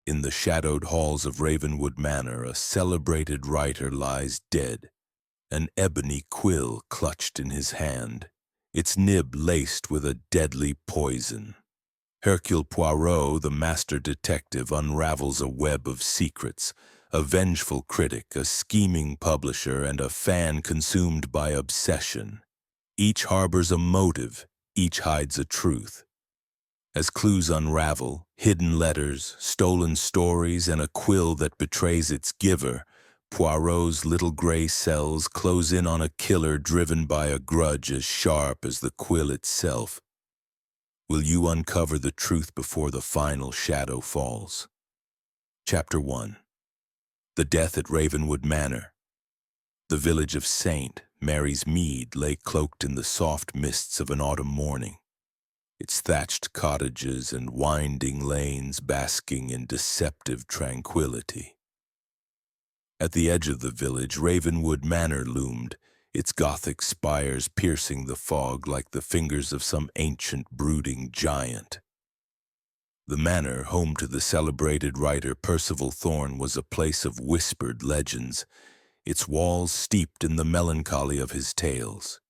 In the shadowed halls of Ravenwood Manor, a celebrated writer lies dead, an ebony quill clutched in his hand, its nib laced with a deadly poison. Hercule Poirot, the master detective, unravels a web of secrets, a vengeful critic, a scheming publisher, and a fan consumed by obsession. Each harbors a motive, each hides a truth. As clues unravel, hidden letters, stolen stories, and a quill that betrays its giver, Poirot's little gray cells close in on a killer driven by a grudge as sharp as the quill itself. Will you uncover the truth before the final shadow falls? Chapter 1. The Death at Ravenwood Manor. The village of St. Mary's Mead lay cloaked in the soft mists of an autumn morning, its thatched cottages and winding lanes basking in deceptive tranquility. At the edge of the village, Ravenwood Manor loomed, its Gothic spires piercing the fog like the fingers of some ancient brooding giant. The manor, home to the celebrated writer Percival Thorne, was a place of whispered legends, its walls steeped in the melancholy of his tales.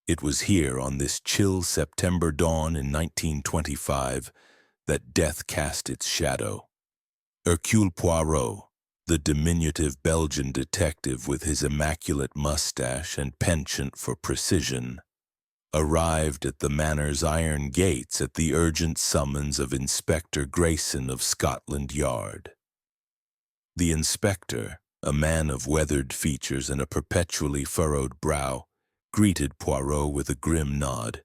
It was here, on this chill September dawn in 1925, that death cast its shadow. Hercule Poirot, the diminutive Belgian detective with his immaculate mustache and penchant for precision, arrived at the manor's iron gates at the urgent summons of Inspector Grayson of Scotland Yard. The inspector, a man of weathered features and a perpetually furrowed brow, greeted Poirot with a grim nod.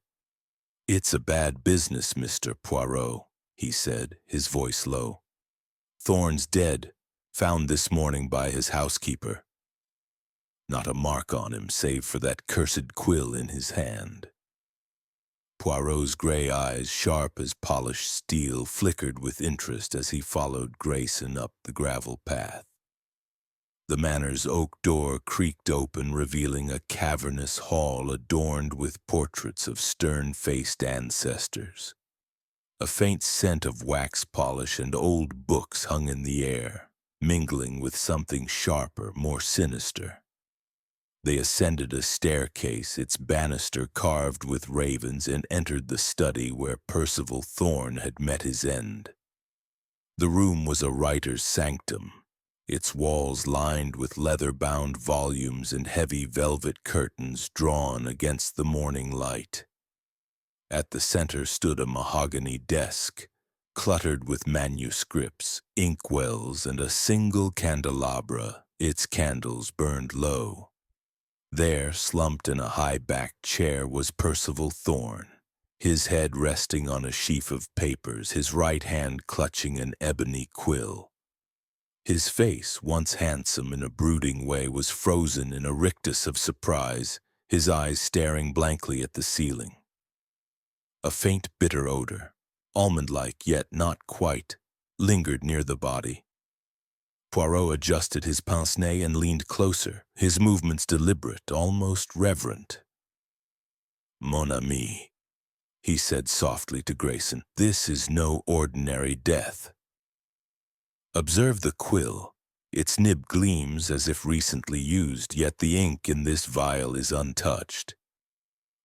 "It's a bad business, Mr. Poirot," he said, his voice low. "Thorne's dead, found this morning by his housekeeper. Not a mark on him save for that cursed quill in his hand." Poirot's gray eyes, sharp as polished steel, flickered with interest as he followed Grayson up the gravel path. The manor's oak door creaked open, revealing a cavernous hall adorned with portraits of stern-faced ancestors. A faint scent of wax polish and old books hung in the air, mingling with something sharper, more sinister. They ascended a staircase, its banister carved with ravens, and entered the study where Percival Thorne had met his end. The room was a writer's sanctum, its walls lined with leather-bound volumes and heavy velvet curtains drawn against the morning light. At the center stood a mahogany desk, cluttered with manuscripts, inkwells, and a single candelabra, its candles burned low. There, slumped in a high-backed chair, was Percival Thorne, his head resting on a sheaf of papers, his right hand clutching an ebony quill. His face, once handsome in a brooding way, was frozen in a rictus of surprise, his eyes staring blankly at the ceiling. A faint bitter odor, almond-like yet not quite, lingered near the body. Poirot adjusted his pince-nez and leaned closer, his movements deliberate, almost reverent. "Mon ami," he said softly to Grayson, "this is no ordinary death. Observe the quill. Its nib gleams as if recently used, yet the ink in this vial is untouched."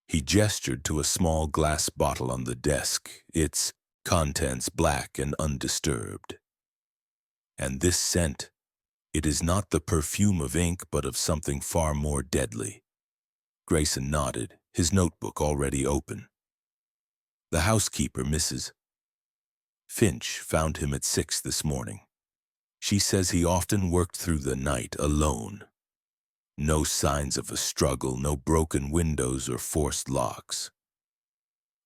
He gestured to a small glass bottle on the desk, its contents black and undisturbed. "And this scent, it is not the perfume of ink, but of something far more deadly." Grayson nodded, his notebook already open. "The housekeeper, Mrs. Finch, found him at 6 this morning. She says he often worked through the night alone. No signs of a struggle, no broken windows or forced locks.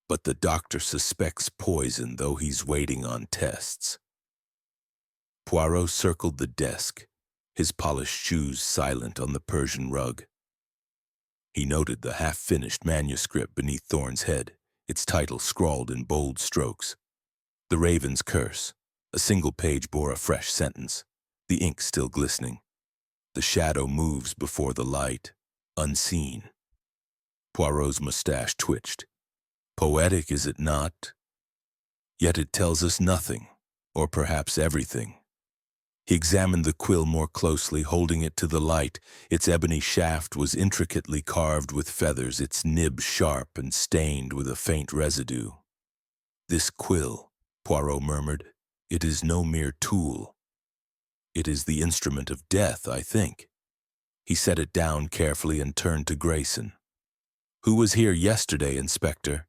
But the doctor suspects poison, though he's waiting on tests." Poirot circled the desk, his polished shoes silent on the Persian rug. He noted the half-finished manuscript beneath Thorne's head, its title scrawled in bold strokes. "The Raven's Curse." A single page bore a fresh sentence, the ink still glistening. "The shadow moves before the light, unseen." Poirot's mustache twitched. "Poetic, is it not? Yet it tells us nothing. Or perhaps everything. He examined the quill more closely, holding it to the light. Its ebony shaft was intricately carved with feathers, its nib sharp and stained with a faint residue. "This quill," Poirot murmured, "it is no mere tool. It is the instrument of death, I think." He set it down carefully and turned to Grayson. "Who was here yesterday, Inspector?"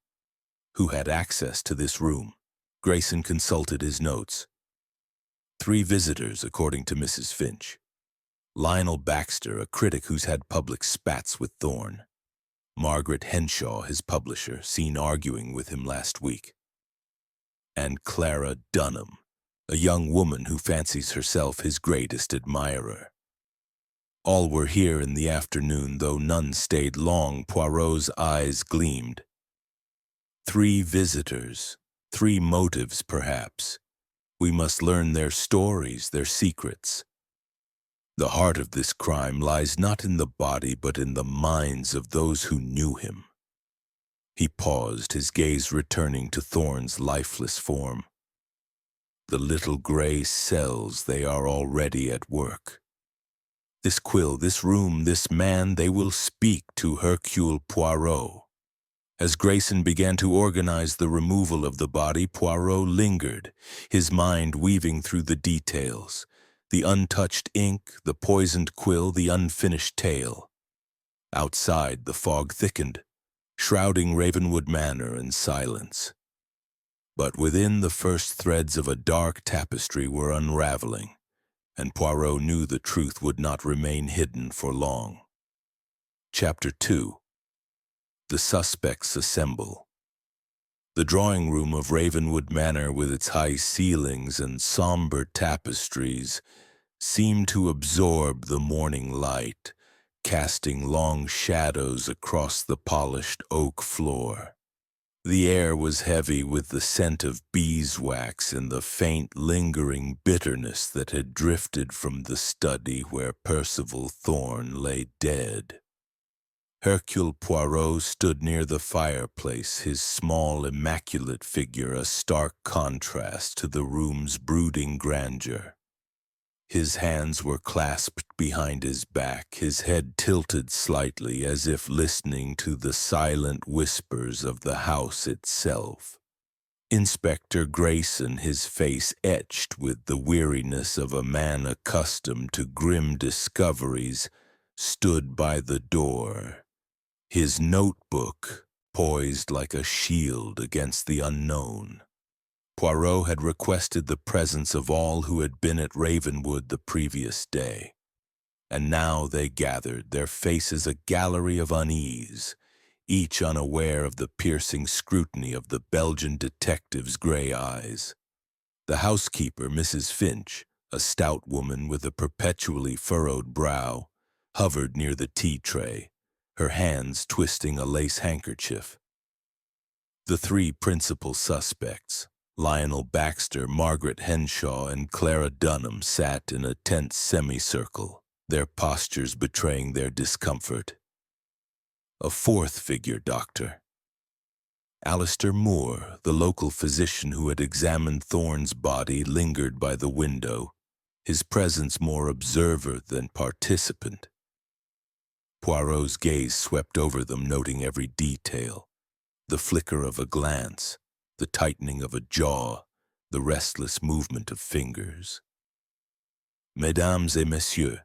"Who had access to this room?" Grayson consulted his notes. 3 visitors, according to Mrs. Finch. Lionel Baxter, a critic who's had public spats with Thorne. Margaret Henshaw, his publisher, seen arguing with him last week. And Clara Dunham, a young woman who fancies herself his greatest admirer. All were here in the afternoon, though none stayed long. Poirot's eyes gleamed. 3 visitors, 3 motives, perhaps. We must learn their stories, their secrets. The heart of this crime lies not in the body, but in the minds of those who knew him. He paused, his gaze returning to Thorne's lifeless form. The little gray cells, they are already at work. This quill, this room, this man, they will speak to Hercule Poirot. As Grayson began to organize the removal of the body, Poirot lingered, his mind weaving through the details. The untouched ink, the poisoned quill, the unfinished tale. Outside, the fog thickened, shrouding Ravenwood Manor in silence. But within, the first threads of a dark tapestry were unraveling, and Poirot knew the truth would not remain hidden for long. Chapter 2. The suspects assemble. The drawing room of Ravenwood Manor, with its high ceilings and somber tapestries, seemed to absorb the morning light, casting long shadows across the polished oak floor. The air was heavy with the scent of beeswax and the faint, lingering bitterness that had drifted from the study where Percival Thorne lay dead. Hercule Poirot stood near the fireplace, his small, immaculate figure a stark contrast to the room's brooding grandeur. His hands were clasped behind his back, his head tilted slightly as if listening to the silent whispers of the house itself. Inspector Grayson, his face etched with the weariness of a man accustomed to grim discoveries, stood by the door, his notebook poised like a shield against the unknown. Poirot had requested the presence of all who had been at Ravenwood the previous day, and now they gathered, their faces a gallery of unease, each unaware of the piercing scrutiny of the Belgian detective's gray eyes. The housekeeper, Mrs. Finch, a stout woman with a perpetually furrowed brow, hovered near the tea tray, her hands twisting a lace handkerchief. The 3 principal suspects, Lionel Baxter, Margaret Henshaw, and Clara Dunham, sat in a tense semicircle, their postures betraying their discomfort. A 4th figure, Doctor. Alistair Moore, the local physician who had examined Thorne's body, lingered by the window, his presence more observer than participant. Poirot's gaze swept over them, noting every detail, the flicker of a glance, the tightening of a jaw, the restless movement of fingers. "Mesdames et messieurs,"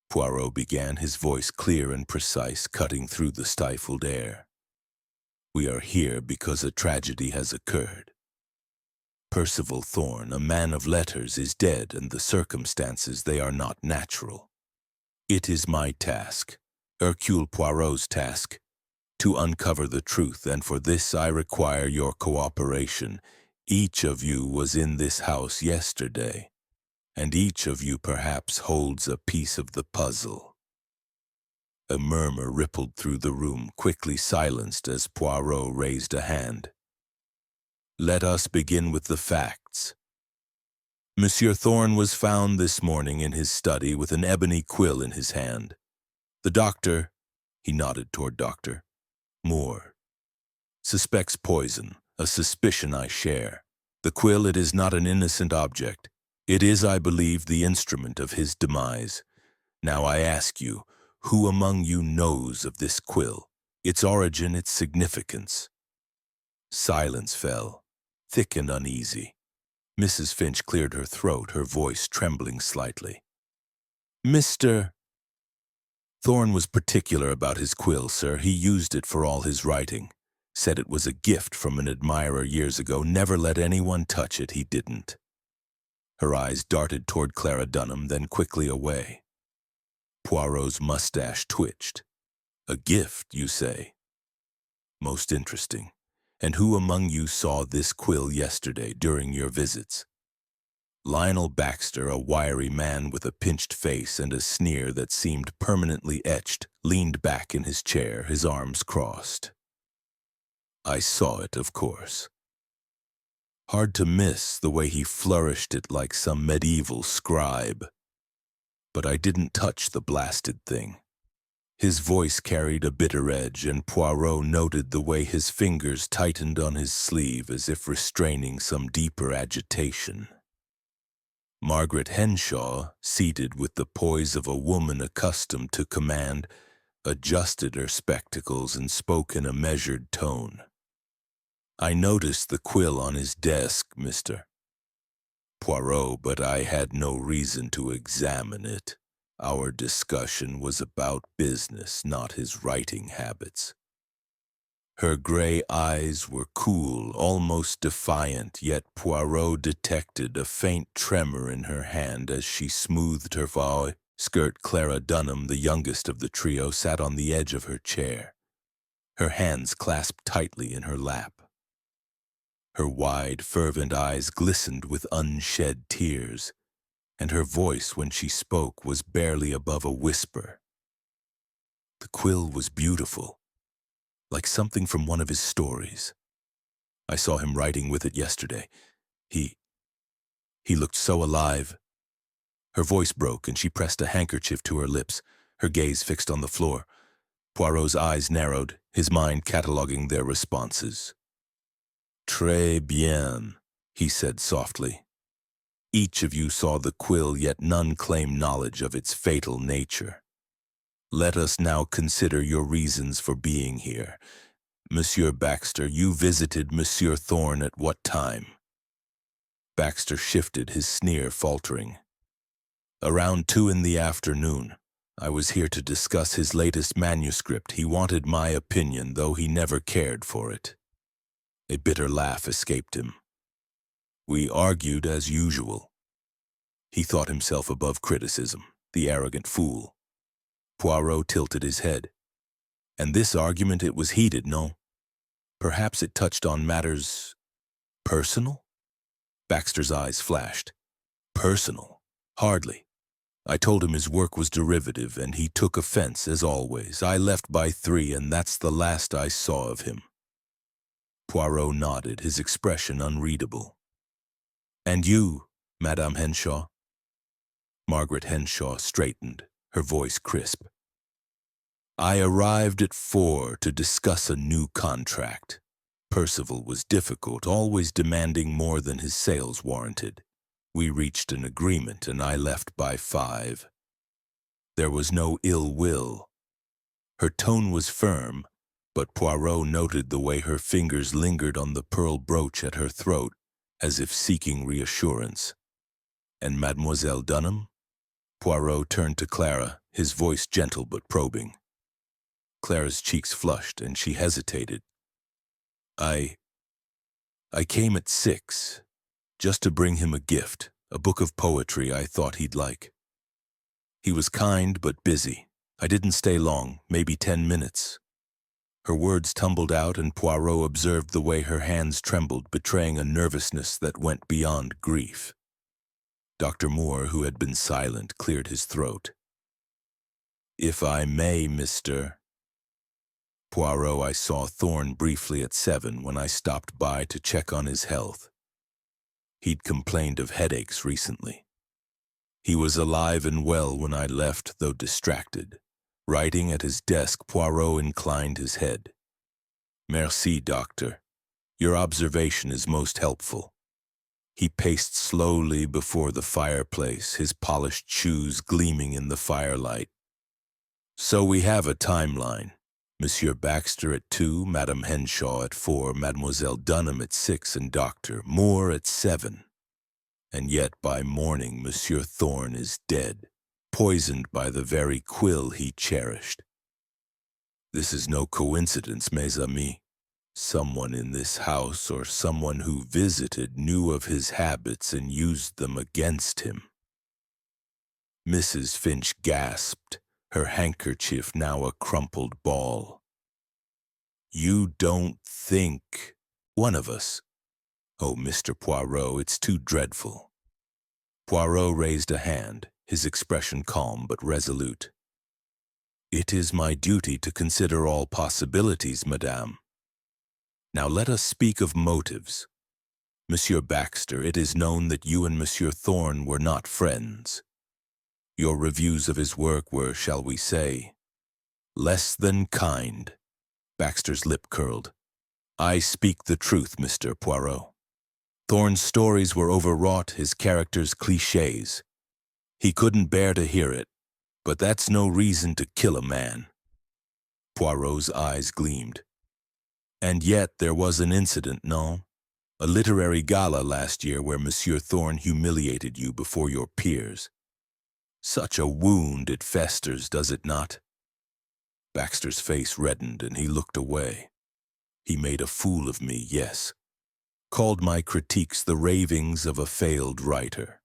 Poirot began, his voice clear and precise, cutting through the stifled air. "We are here because a tragedy has occurred. Percival Thorne, a man of letters, is dead, and the circumstances, they are not natural. It is my task, Hercule Poirot's task, to uncover the truth, and for this I require your cooperation. Each of you was in this house yesterday, and each of you perhaps holds a piece of the puzzle." A murmur rippled through the room, quickly silenced as Poirot raised a hand. "Let us begin with the facts. Monsieur Thorne was found this morning in his study with an ebony quill in his hand. The doctor," he nodded toward Dr. Moore, "suspects poison, a suspicion I share. The quill, it is not an innocent object. It is, I believe, the instrument of his demise. Now I ask you, who among you knows of this quill, its origin, its significance? Silence fell, thick and uneasy. Mrs. Finch cleared her throat, her voice trembling slightly. Mr. Thorne was particular about his quill, sir. He used it for all his writing. Said it was a gift from an admirer years ago. Never let anyone touch it. He didn't. Her eyes darted toward Clara Dunham, then quickly away. Poirot's mustache twitched. A gift, you say? Most interesting. And who among you saw this quill yesterday during your visits? Lionel Baxter, a wiry man with a pinched face and a sneer that seemed permanently etched, leaned back in his chair, his arms crossed. I saw it, of course. Hard to miss the way he flourished it like some medieval scribe. But I didn't touch the blasted thing. His voice carried a bitter edge, and Poirot noted the way his fingers tightened on his sleeve as if restraining some deeper agitation. Margaret Henshaw, seated with the poise of a woman accustomed to command, adjusted her spectacles and spoke in a measured tone. I noticed the quill on his desk, Mr. Poirot, but I had no reason to examine it. Our discussion was about business, not his writing habits. Her gray eyes were cool, almost defiant, yet Poirot detected a faint tremor in her hand as she smoothed her skirt. Clara Dunham, the youngest of the trio, sat on the edge of her chair, her hands clasped tightly in her lap. Her wide, fervent eyes glistened with unshed tears, and her voice when she spoke was barely above a whisper. The quill was beautiful, like something from one of his stories. I saw him writing with it yesterday. He looked so alive. Her voice broke and she pressed a handkerchief to her lips, her gaze fixed on the floor. Poirot's eyes narrowed, his mind cataloging their responses. Très bien, he said softly. Each of you saw the quill, yet none claim knowledge of its fatal nature. Let us now consider your reasons for being here. Monsieur Baxter, you visited Monsieur Thorne at what time? Baxter shifted, his sneer faltering. Around 2 in the afternoon. I was here to discuss his latest manuscript. He wanted my opinion, though he never cared for it. A bitter laugh escaped him. We argued as usual. He thought himself above criticism, the arrogant fool. Poirot tilted his head. And this argument, it was heated, no? Perhaps it touched on matters personal? Baxter's eyes flashed. Personal? Hardly. I told him his work was derivative, and he took offense, as always. I left by 3, and that's the last I saw of him. Poirot nodded, his expression unreadable. And you, Madame Henshaw? Margaret Henshaw straightened, her voice crisp. I arrived at 4 to discuss a new contract. Percival was difficult, always demanding more than his sales warranted. We reached an agreement, and I left by 5. There was no ill will. Her tone was firm, but Poirot noted the way her fingers lingered on the pearl brooch at her throat, as if seeking reassurance. And Mademoiselle Dunham? Poirot turned to Clara, his voice gentle but probing. Clara's cheeks flushed, and she hesitated. I came at 6, just to bring him a gift, a book of poetry I thought he'd like. He was kind but busy. I didn't stay long, maybe 10 minutes. Her words tumbled out, and Poirot observed the way her hands trembled, betraying a nervousness that went beyond grief. Dr. Moore, who had been silent, cleared his throat. If I may, Mr. Poirot, I saw Thorne briefly at 7 when I stopped by to check on his health. He'd complained of headaches recently. He was alive and well when I left, though distracted. Writing at his desk, Poirot inclined his head. Merci, doctor. Your observation is most helpful. He paced slowly before the fireplace, his polished shoes gleaming in the firelight. So we have a timeline. Monsieur Baxter at 2, Madame Henshaw at 4, Mademoiselle Dunham at 6, and Dr. Moore at 7. And yet by morning Monsieur Thorne is dead, poisoned by the very quill he cherished. This is no coincidence, mes amis. Someone in this house or someone who visited knew of his habits and used them against him. Mrs. Finch gasped, her handkerchief now a crumpled ball. You don't think one of us? Oh, Mr. Poirot, it's too dreadful. Poirot raised a hand, his expression calm but resolute. It is my duty to consider all possibilities, madame. Now let us speak of motives. Monsieur Baxter, it is known that you and Monsieur Thorne were not friends. Your reviews of his work were, shall we say, less than kind. Baxter's lip curled. I speak the truth, Mr. Poirot. Thorne's stories were overwrought, his characters clichés. He couldn't bear to hear it, but that's no reason to kill a man. Poirot's eyes gleamed. And yet there was an incident, no? A literary gala last year where Monsieur Thorne humiliated you before your peers. Such a wound it festers, does it not? Baxter's face reddened and he looked away. He made a fool of me, yes. Called my critiques the ravings of a failed writer.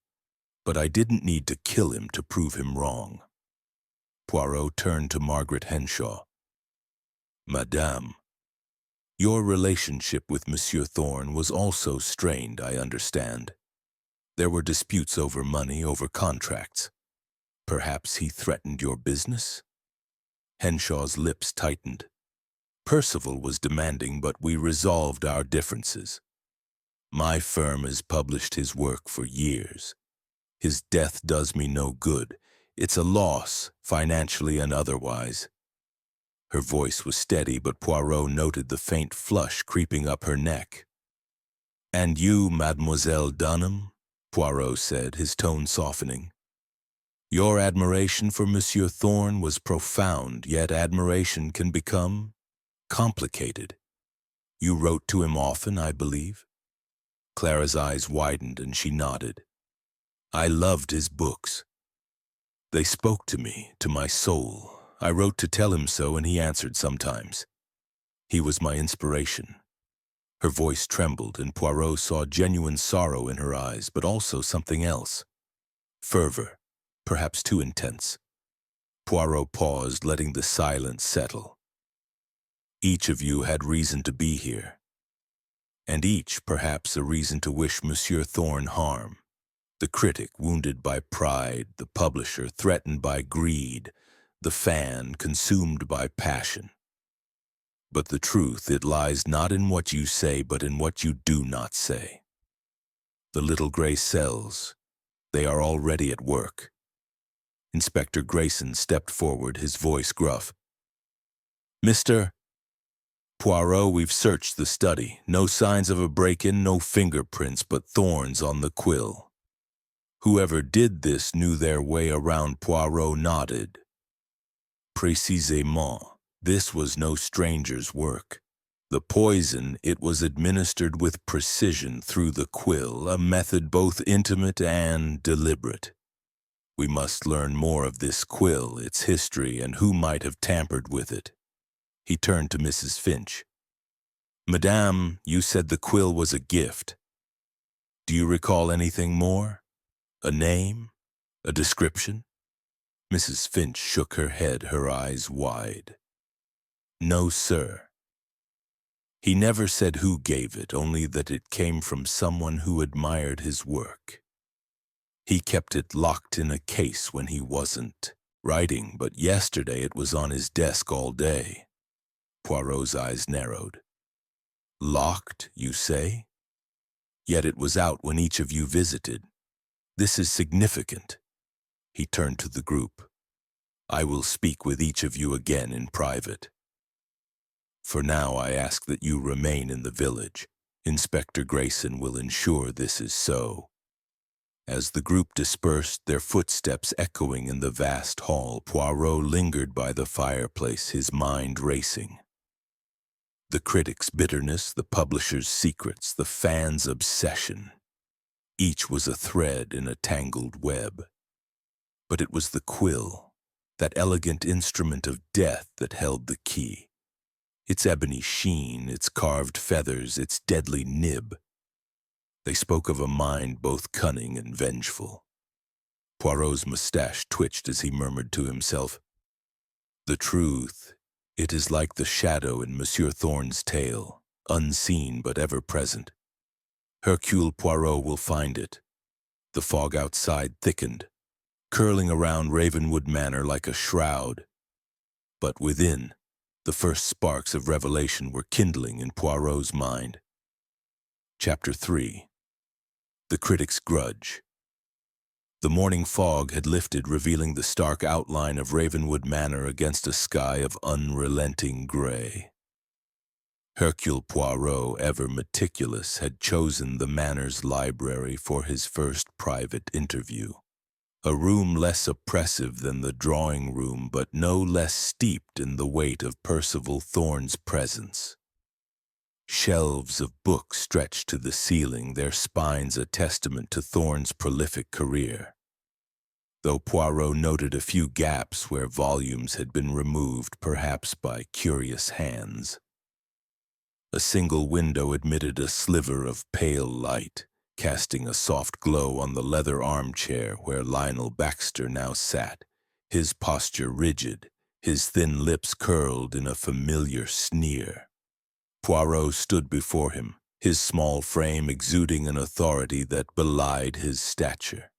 But I didn't need to kill him to prove him wrong. Poirot turned to Margaret Henshaw. Madame, your relationship with Monsieur Thorne was also strained, I understand. There were disputes over money, over contracts. Perhaps he threatened your business? Henshaw's lips tightened. Percival was demanding, but we resolved our differences. My firm has published his work for years. His death does me no good. It's a loss, financially and otherwise. Her voice was steady, but Poirot noted the faint flush creeping up her neck. And you, Mademoiselle Dunham? Poirot said, his tone softening. Your admiration for Monsieur Thorne was profound, yet admiration can become complicated. You wrote to him often, I believe? Clara's eyes widened and she nodded. I loved his books. They spoke to me, to my soul. I wrote to tell him so and he answered sometimes. He was my inspiration. Her voice trembled and Poirot saw genuine sorrow in her eyes, but also something else. Fervor. Perhaps too intense. Poirot paused, letting the silence settle. Each of you had reason to be here, and each, perhaps, a reason to wish Monsieur Thorne harm. The critic wounded by pride, the publisher threatened by greed, the fan consumed by passion. But the truth, it lies not in what you say, but in what you do not say. The little gray cells, they are already at work. Inspector Grayson stepped forward, his voice gruff. Mr. Poirot, we've searched the study. No signs of a break-in, no fingerprints, but thorns on the quill. Whoever did this knew their way around. Poirot nodded. Précisément, this was no stranger's work. The poison, it was administered with precision through the quill, a method both intimate and deliberate. We must learn more of this quill, its history, and who might have tampered with it. He turned to Mrs. Finch. Madame, you said the quill was a gift. Do you recall anything more? A name? A description? Mrs. Finch shook her head, her eyes wide. No, sir. He never said who gave it, only that it came from someone who admired his work. He kept it locked in a case when he wasn't writing, but yesterday it was on his desk all day. Poirot's eyes narrowed. Locked, you say? Yet it was out when each of you visited. This is significant. He turned to the group. I will speak with each of you again in private. For now I ask that you remain in the village. Inspector Grayson will ensure this is so. As the group dispersed, their footsteps echoing in the vast hall, Poirot lingered by the fireplace, his mind racing. The critic's bitterness, the publisher's secrets, the fan's obsession. Each was a thread in a tangled web. But it was the quill, that elegant instrument of death, that held the key. Its ebony sheen, its carved feathers, its deadly nib. They spoke of a mind both cunning and vengeful. Poirot's mustache twitched as he murmured to himself, "The truth, it is like the shadow in Monsieur Thorne's tale, unseen but ever present. Hercule Poirot will find it." The fog outside thickened, curling around Ravenwood Manor like a shroud. But within, the first sparks of revelation were kindling in Poirot's mind. Chapter 3. The Critic's Grudge. The morning fog had lifted, revealing the stark outline of Ravenwood Manor against a sky of unrelenting gray. Hercule Poirot, ever meticulous, had chosen the manor's library for his first private interview. A room less oppressive than the drawing room, but no less steeped in the weight of Percival Thorne's presence. Shelves of books stretched to the ceiling, their spines a testament to Thorne's prolific career. Though Poirot noted a few gaps where volumes had been removed, perhaps by curious hands. A single window admitted a sliver of pale light, casting a soft glow on the leather armchair where Lionel Baxter now sat, his posture rigid, his thin lips curled in a familiar sneer. Poirot stood before him, his small frame exuding an authority that belied his stature.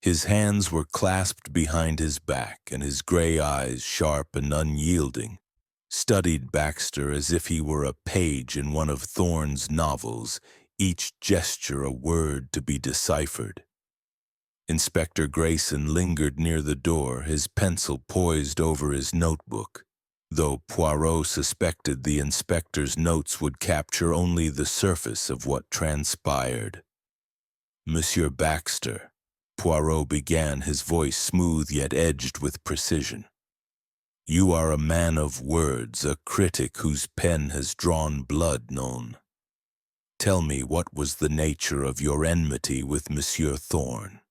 His hands were clasped behind his back, and his gray eyes, sharp and unyielding, studied Baxter as if he were a page in one of Thorne's novels, each gesture a word to be deciphered. Inspector Grayson lingered near the door, his pencil poised over his notebook, though Poirot suspected the inspector's notes would capture only the surface of what transpired. "Monsieur Baxter," Poirot began, his voice smooth yet edged with precision. "You are a man of words, a critic whose pen has drawn blood known. Tell me, what was the nature of your enmity with Monsieur Thorne?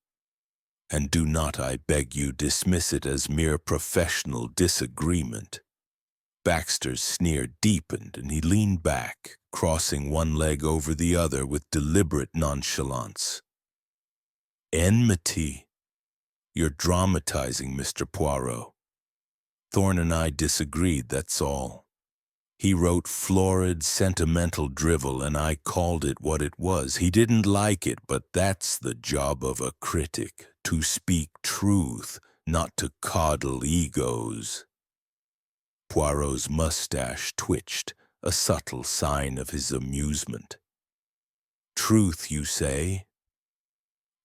And do not, I beg you, dismiss it as mere professional disagreement." Baxter's sneer deepened, and he leaned back, crossing one leg over the other with deliberate nonchalance. "Enmity? You're dramatizing, Mr. Poirot. Thorne and I disagreed, that's all. He wrote florid, sentimental drivel, and I called it what it was. He didn't like it, but that's the job of a critic, to speak truth, not to coddle egos." Poirot's mustache twitched, a subtle sign of his amusement. "Truth, you say?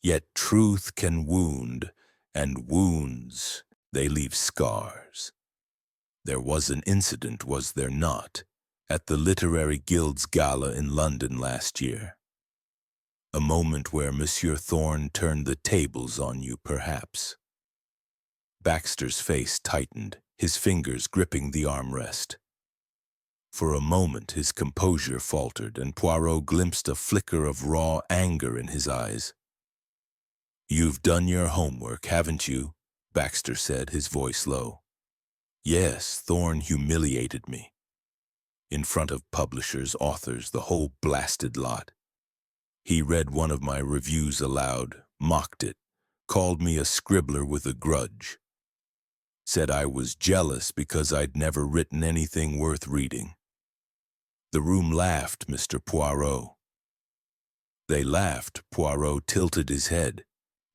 Yet truth can wound, and wounds, they leave scars. There was an incident, was there not, at the Literary Guild's gala in London last year? A moment where Monsieur Thorne turned the tables on you, perhaps." Baxter's face tightened, his fingers gripping the armrest. For a moment his composure faltered, and Poirot glimpsed a flicker of raw anger in his eyes. "You've done your homework, haven't you?" Baxter said, his voice low. "Yes, Thorne humiliated me. In front of publishers, authors, the whole blasted lot. He read one of my reviews aloud, mocked it, called me a scribbler with a grudge. Said I was jealous because I'd never written anything worth reading. The room laughed, Mr. Poirot." They laughed. Poirot tilted his head,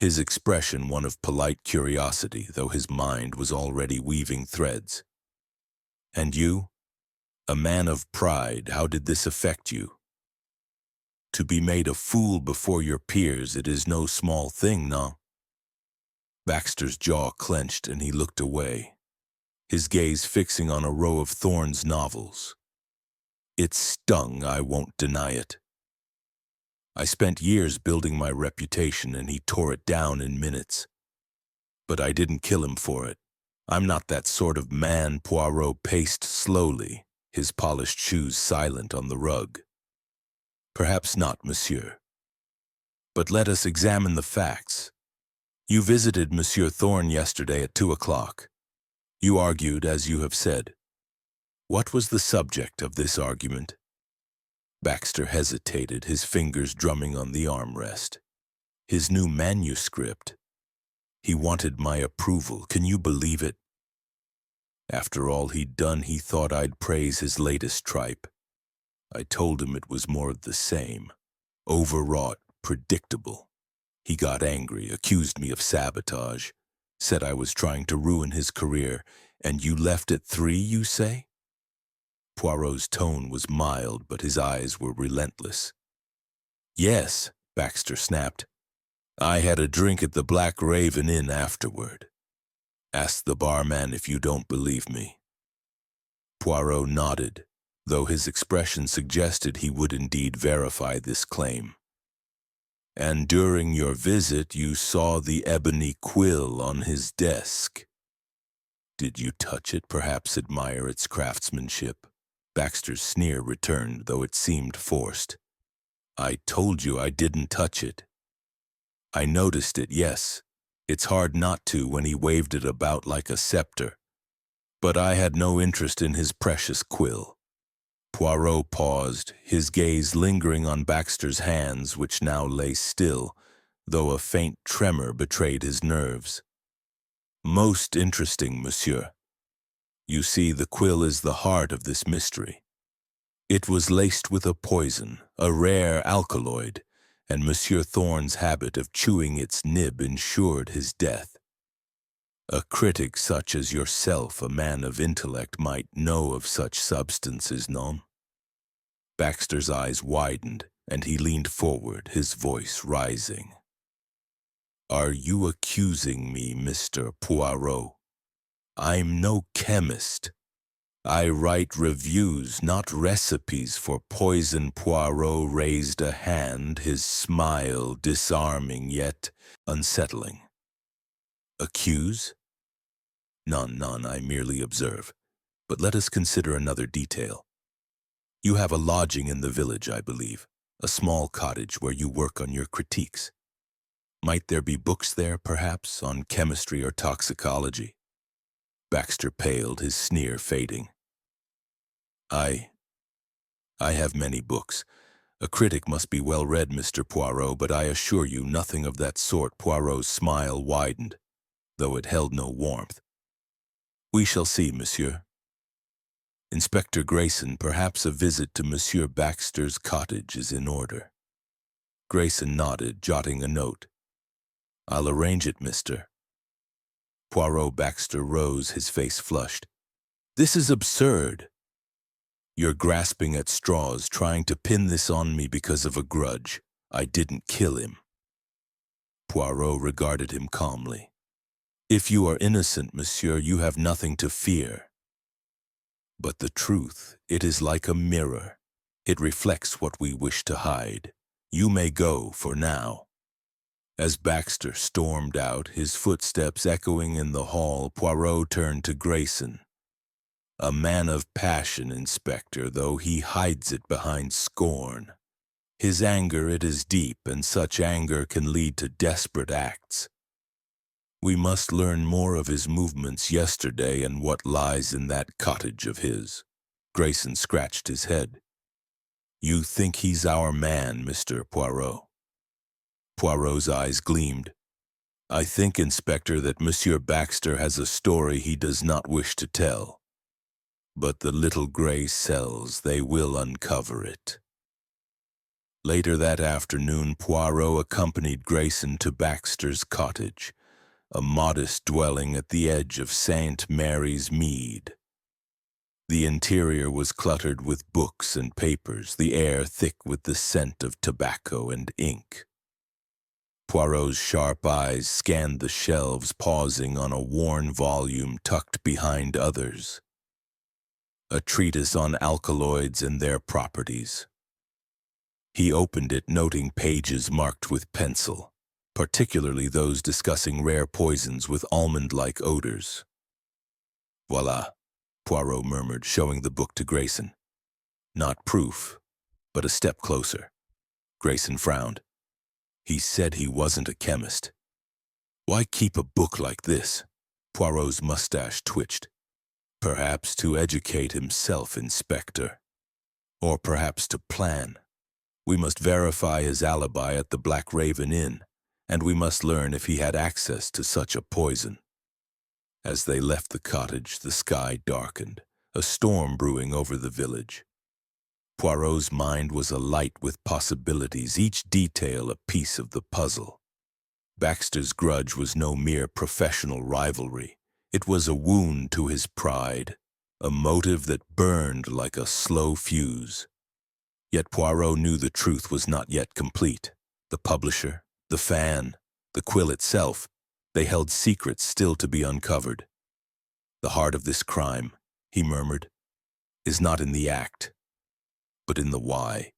his expression one of polite curiosity, though his mind was already weaving threads. "And you? A man of pride, how did this affect you? To be made a fool before your peers, it is no small thing, no?" Baxter's jaw clenched, and he looked away, his gaze fixing on a row of Thorne's novels. It stung, I won't deny it. I spent years building my reputation and he tore it down in minutes. But I didn't kill him for it. I'm not that sort of man. Poirot paced slowly, his polished shoes silent on the rug. Perhaps not, monsieur. But let us examine the facts. You visited Monsieur Thorne yesterday at 2 o'clock. You argued, as you have said. What was the subject of this argument? Baxter hesitated, his fingers drumming on the armrest. His new manuscript. He wanted my approval. Can you believe it? After all he'd done, he thought I'd praise his latest tripe. I told him it was more of the same. Overwrought, predictable. He got angry, accused me of sabotage, said I was trying to ruin his career. And you left at 3, you say? Poirot's tone was mild, but his eyes were relentless. Yes, Baxter snapped. I had a drink at the Black Raven Inn afterward. Ask the barman if you don't believe me. Poirot nodded, though his expression suggested he would indeed verify this claim. And during your visit, you saw the Ebony Quill on his desk. Did you touch it, perhaps admire its craftsmanship? Baxter's sneer returned, though it seemed forced. I told you I didn't touch it. I noticed it, yes. It's hard not to when he waved it about like a scepter. But I had no interest in his precious quill. Poirot paused, his gaze lingering on Baxter's hands, which now lay still, though a faint tremor betrayed his nerves. Most interesting, monsieur. You see, the quill is the heart of this mystery. It was laced with a poison, a rare alkaloid, and Monsieur Thorne's habit of chewing its nib ensured his death. A critic such as yourself, a man of intellect, might know of such substances, non? Baxter's eyes widened, and he leaned forward, his voice rising. Are you accusing me, Mr. Poirot? I'm no chemist. I write reviews, not recipes for poison. Poirot raised a hand, his smile disarming yet unsettling. Accuse? None, I merely observe. But let us consider another detail. You have a lodging in the village, I believe, a small cottage where you work on your critiques. Might there be books there, perhaps, on chemistry or toxicology? Baxter paled, his sneer fading. I have many books. A critic must be well read, Mr. Poirot, but I assure you nothing of that sort. Poirot's smile widened, though it held no warmth. We shall see, monsieur. Inspector Grayson, perhaps a visit to Monsieur Baxter's cottage is in order. Grayson nodded, jotting a note. I'll arrange it, mister. Poirot. Baxter rose, his face flushed. This is absurd. You're grasping at straws, trying to pin this on me because of a grudge. I didn't kill him. Poirot regarded him calmly. If you are innocent, monsieur, you have nothing to fear. But the truth, it is like a mirror. It reflects what we wish to hide. You may go for now. As Baxter stormed out, his footsteps echoing in the hall, Poirot turned to Grayson. A man of passion, Inspector, though he hides it behind scorn. His anger, it is deep, and such anger can lead to desperate acts. We must learn more of his movements yesterday and what lies in that cottage of his. Grayson scratched his head. You think he's our man, Mr. Poirot? Poirot's eyes gleamed. I think, Inspector, that Monsieur Baxter has a story he does not wish to tell. But the little gray cells, they will uncover it. Later that afternoon, Poirot accompanied Grayson to Baxter's cottage, a modest dwelling at the edge of St. Mary's Mead. The interior was cluttered with books and papers, the air thick with the scent of tobacco and ink. Poirot's sharp eyes scanned the shelves, pausing on a worn volume tucked behind others. a treatise on alkaloids and their properties. He opened it, noting pages marked with pencil, particularly those discussing rare poisons with almond-like odors. Voila, Poirot murmured, showing the book to Grayson. Not proof, but a step closer. Grayson frowned. He said he wasn't a chemist. Why keep a book like this? Poirot's mustache twitched. Perhaps to educate himself, Inspector. Or perhaps to plan. We must verify his alibi at the Black Raven Inn, and we must learn if he had access to such a poison. As they left the cottage, the sky darkened, a storm brewing over the village. Poirot's mind was alight with possibilities, each detail a piece of the puzzle. Baxter's grudge was no mere professional rivalry. It was a wound to his pride, a motive that burned like a slow fuse. Yet Poirot knew the truth was not yet complete. The publisher, the fan, the quill itself, they held secrets still to be uncovered. The heart of this crime, he murmured, is not in the act, but in the why.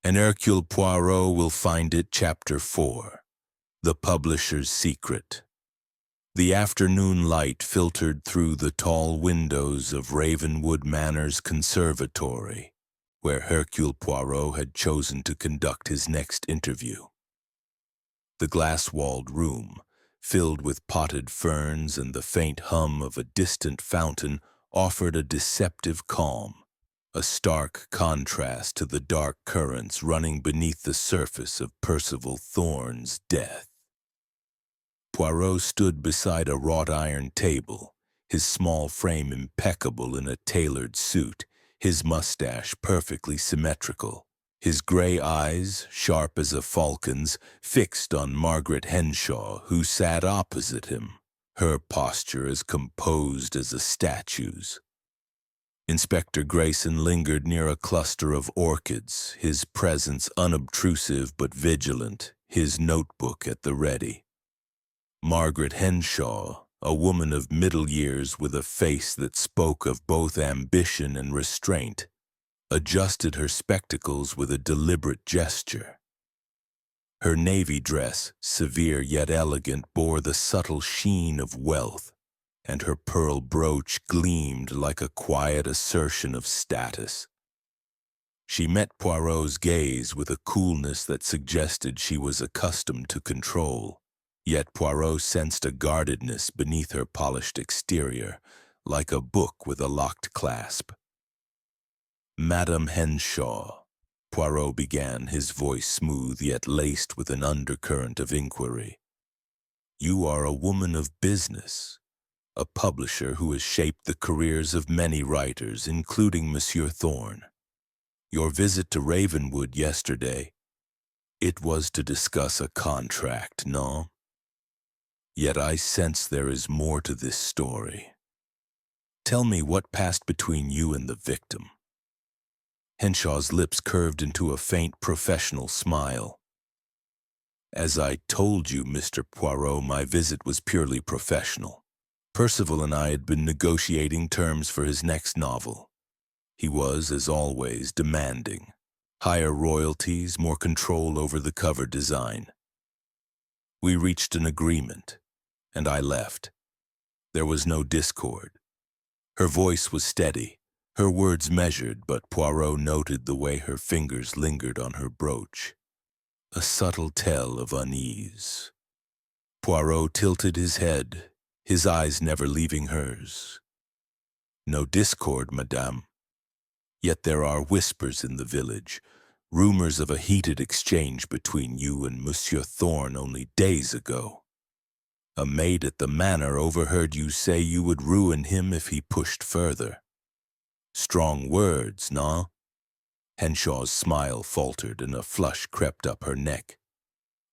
And Hercule Poirot will find it. Chapter 4. The Publisher's Secret. The afternoon light filtered through the tall windows of Ravenwood Manor's conservatory, where Hercule Poirot had chosen to conduct his next interview. The glass-walled room, filled with potted ferns and the faint hum of a distant fountain, offered a deceptive calm, a stark contrast to the dark currents running beneath the surface of Percival Thorne's death. Poirot stood beside a wrought-iron table, his small frame impeccable in a tailored suit, his mustache perfectly symmetrical, his gray eyes, sharp as a falcon's, fixed on Margaret Henshaw, who sat opposite him, her posture as composed as a statue's. Inspector Grayson lingered near a cluster of orchids, his presence unobtrusive but vigilant, his notebook at the ready. Margaret Henshaw, a woman of middle years with a face that spoke of both ambition and restraint, adjusted her spectacles with a deliberate gesture. Her navy dress, severe yet elegant, bore the subtle sheen of wealth, and her pearl brooch gleamed like a quiet assertion of status. She met Poirot's gaze with a coolness that suggested she was accustomed to control. Yet Poirot sensed a guardedness beneath her polished exterior, like a book with a locked clasp. Madame Henshaw, Poirot began, his voice smooth yet laced with an undercurrent of inquiry. You are a woman of business, a publisher who has shaped the careers of many writers, including Monsieur Thorne. Your visit to Ravenwood yesterday, it was to discuss a contract, no? Yet I sense there is more to this story. Tell me what passed between you and the victim. Henshaw's lips curved into a faint professional smile. As I told you, Mr. Poirot, my visit was purely professional. Percival and I had been negotiating terms for his next novel. He was, as always, demanding. Higher royalties, more control over the cover design. We reached an agreement, and I left. There was no discord. Her voice was steady, her words measured, but Poirot noted the way her fingers lingered on her brooch. A subtle tell of unease. Poirot tilted his head, his eyes never leaving hers. No discord, madame. Yet there are whispers in the village, rumors of a heated exchange between you and Monsieur Thorne only days ago. A maid at the manor overheard you say you would ruin him if he pushed further. Strong words, no? Henshaw's smile faltered and a flush crept up her neck,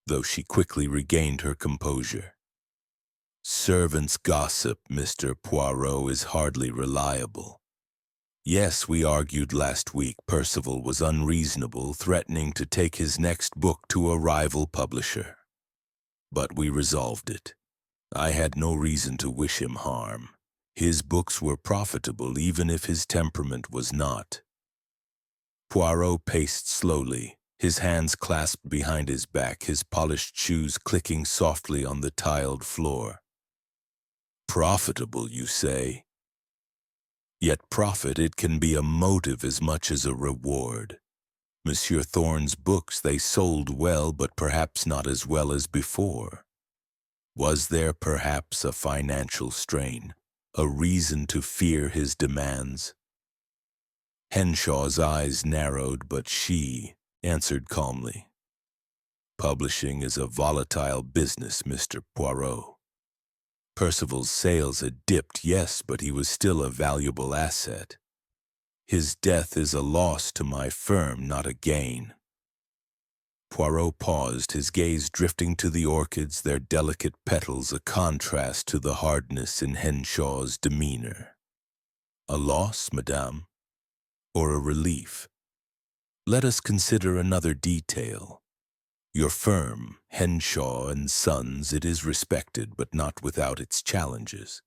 though she quickly regained her composure. Servants' gossip, Mr. Poirot, is hardly reliable. Yes, we argued last week Percival was unreasonable, threatening to take his next book to a rival publisher. But we resolved it. I had no reason to wish him harm. His books were profitable even if his temperament was not. Poirot paced slowly, his hands clasped behind his back, his polished shoes clicking softly on the tiled floor. Profitable, you say? Yet profit, it can be a motive as much as a reward. Monsieur Thorne's books, they sold well, but perhaps not as well as before. Was there perhaps a financial strain, a reason to fear his demands? Henshaw's eyes narrowed, but she answered calmly. Publishing is a volatile business, Mr. Poirot. Percival's sales had dipped, yes, but he was still a valuable asset. His death is a loss to my firm, not a gain. Poirot paused, his gaze drifting to the orchids, their delicate petals a contrast to the hardness in Henshaw's demeanor. A loss, madame? Or a relief? Let us consider another detail. Your firm, Henshaw and Sons, it is respected, but not without its challenges.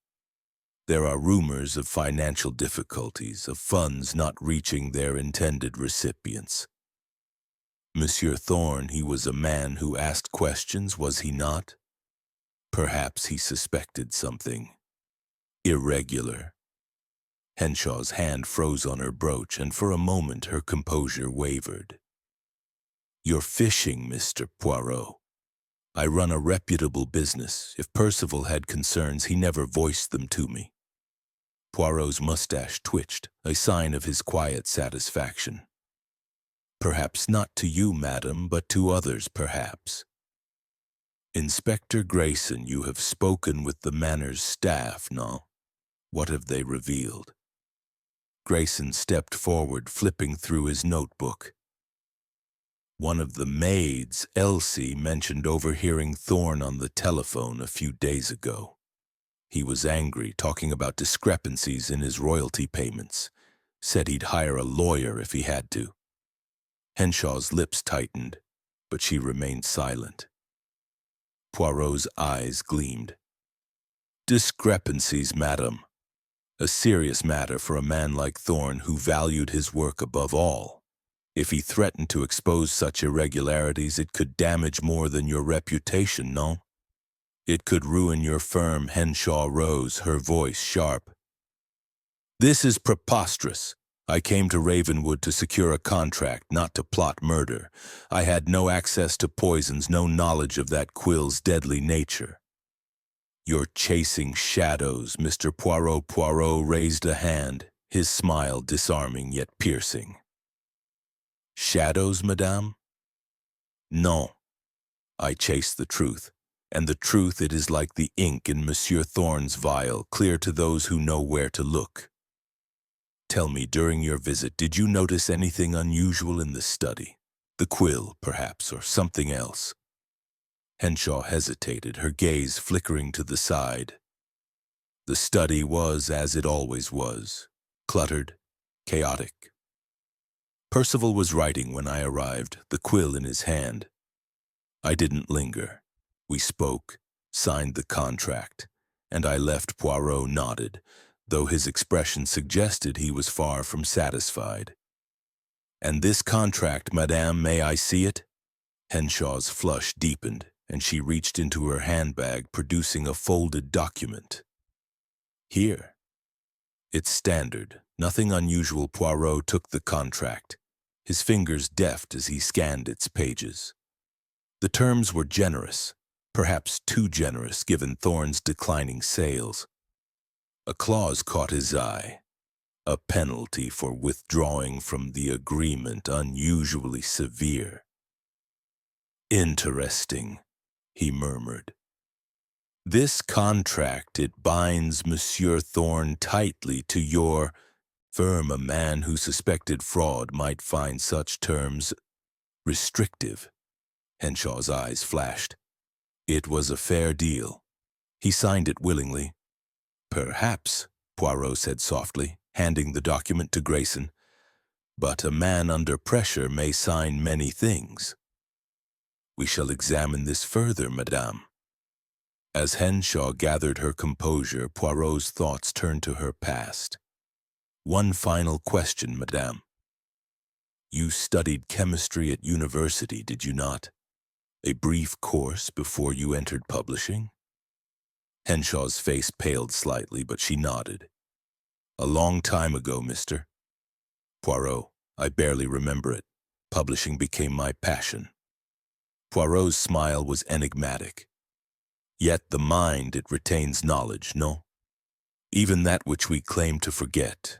There are rumors of financial difficulties, of funds not reaching their intended recipients. Monsieur Thorne, he was a man who asked questions, was he not? Perhaps he suspected something irregular. Henshaw's hand froze on her brooch, and for a moment her composure wavered. You're fishing, Mr. Poirot. I run a reputable business. If Percival had concerns, he never voiced them to me. Poirot's mustache twitched, a sign of his quiet satisfaction. Perhaps not to you, madam, but to others, perhaps. Inspector Grayson, you have spoken with the Manor's staff, no? What have they revealed? Grayson stepped forward, flipping through his notebook. One of the maids, Elsie, mentioned overhearing Thorne on the telephone a few days ago. He was angry, talking about discrepancies in his royalty payments. Said he'd hire a lawyer if he had to. Henshaw's lips tightened, but she remained silent. Poirot's eyes gleamed. Discrepancies, madam. A serious matter for a man like Thorne who valued his work above all. If he threatened to expose such irregularities, it could damage more than your reputation, no? It could ruin your firm. Henshaw rose, her voice sharp. This is preposterous. I came to Ravenwood to secure a contract, not to plot murder. I had no access to poisons, no knowledge of that Quill's deadly nature. You're chasing shadows, Mr. Poirot. Poirot raised a hand, his smile disarming yet piercing. Shadows, madame? No. I chase the truth, and the truth, it is like the ink in Monsieur Thorne's vial, clear to those who know where to look. Tell me, during your visit, did you notice anything unusual in the study? The quill, perhaps, or something else? Henshaw hesitated, her gaze flickering to the side. The study was as it always was, cluttered, chaotic. Percival was writing when I arrived, the quill in his hand. I didn't linger. We spoke, signed the contract, and I left. Poirot nodded, though his expression suggested he was far from satisfied. And this contract, madame, may I see it? Henshaw's flush deepened, and she reached into her handbag, producing a folded document. Here. It's standard, nothing unusual. Poirot took the contract, his fingers deft as he scanned its pages. The terms were generous, perhaps too generous given Thorne's declining sales. A clause caught his eye, a penalty for withdrawing from the agreement unusually severe. Interesting, he murmured. This contract, it binds Monsieur Thorne tightly to your firm. A man who suspected fraud might find such terms restrictive. Henshaw's eyes flashed. It was a fair deal. He signed it willingly. Perhaps, Poirot said softly, handing the document to Grayson. But a man under pressure may sign many things. We shall examine this further, madame. As Henshaw gathered her composure, Poirot's thoughts turned to her past. One final question, madame. You studied chemistry at university, did you not? A brief course before you entered publishing? Henshaw's face paled slightly, but she nodded. A long time ago, mister. Poirot, I barely remember it. Publishing became my passion. Poirot's smile was enigmatic. Yet the mind, it retains knowledge, no? Even that which we claim to forget.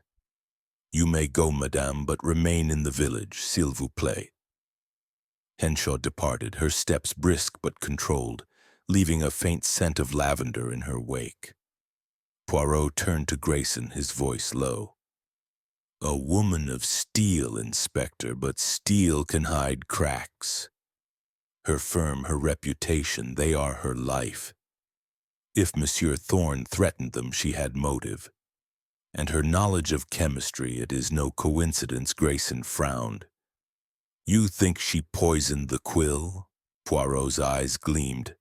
You may go, madame, but remain in the village, s'il vous plaît. Henshaw departed, her steps brisk but controlled, leaving a faint scent of lavender in her wake. Poirot turned to Grayson, his voice low. A woman of steel, Inspector, but steel can hide cracks. Her firm, her reputation, they are her life. If Monsieur Thorne threatened them, she had motive. And her knowledge of chemistry, it is no coincidence. Grayson frowned. You think she poisoned the quill? Poirot's eyes gleamed.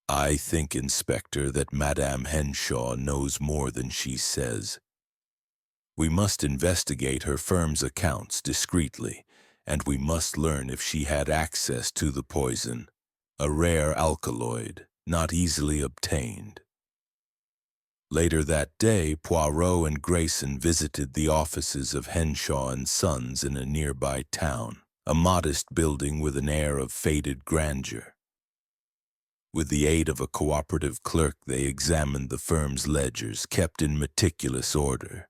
I think, Inspector, that Madame Henshaw knows more than she says. We must investigate her firm's accounts discreetly, and we must learn if she had access to the poison, a rare alkaloid, not easily obtained. Later that day, Poirot and Grayson visited the offices of Henshaw and Sons in a nearby town, a modest building with an air of faded grandeur. With the aid of a cooperative clerk, they examined the firm's ledgers, kept in meticulous order.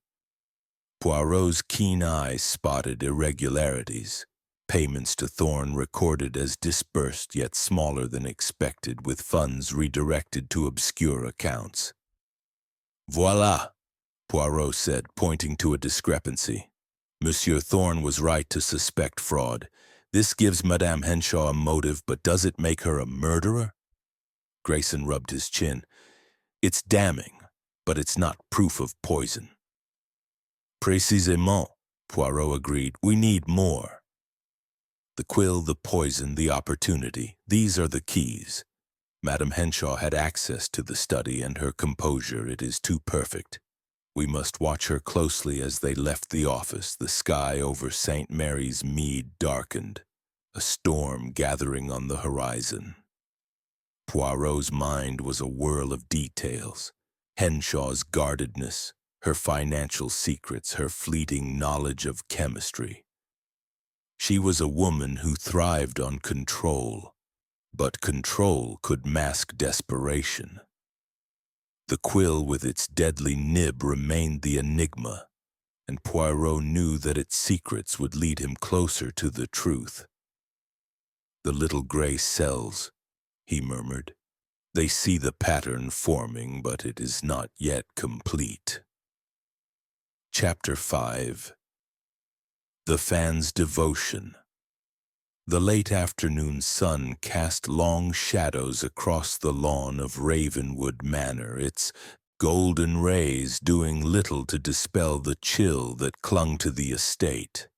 Poirot's keen eye spotted irregularities, payments to Thorne recorded as disbursed yet smaller than expected, with funds redirected to obscure accounts. Voilà, Poirot said, pointing to a discrepancy. Monsieur Thorne was right to suspect fraud. This gives Madame Henshaw a motive, but does it make her a murderer? Grayson rubbed his chin. It's damning, but it's not proof of poison. Précisément, Poirot agreed. We need more. The quill, the poison, the opportunity, these are the keys. Madame Henshaw had access to the study, and her composure, it is too perfect. We must watch her closely. As they left the office, the sky over St. Mary's Mead darkened, a storm gathering on the horizon. Poirot's mind was a whirl of details. Henshaw's guardedness, her financial secrets, her fleeting knowledge of chemistry. She was a woman who thrived on control, but control could mask desperation. The quill with its deadly nib remained the enigma, and Poirot knew that its secrets would lead him closer to the truth. The little gray cells, he murmured. They see the pattern forming, but it is not yet complete. Chapter 5. The Fan's Devotion. The late afternoon sun cast long shadows across the lawn of Ravenwood Manor, its golden rays doing little to dispel the chill that clung to the estate.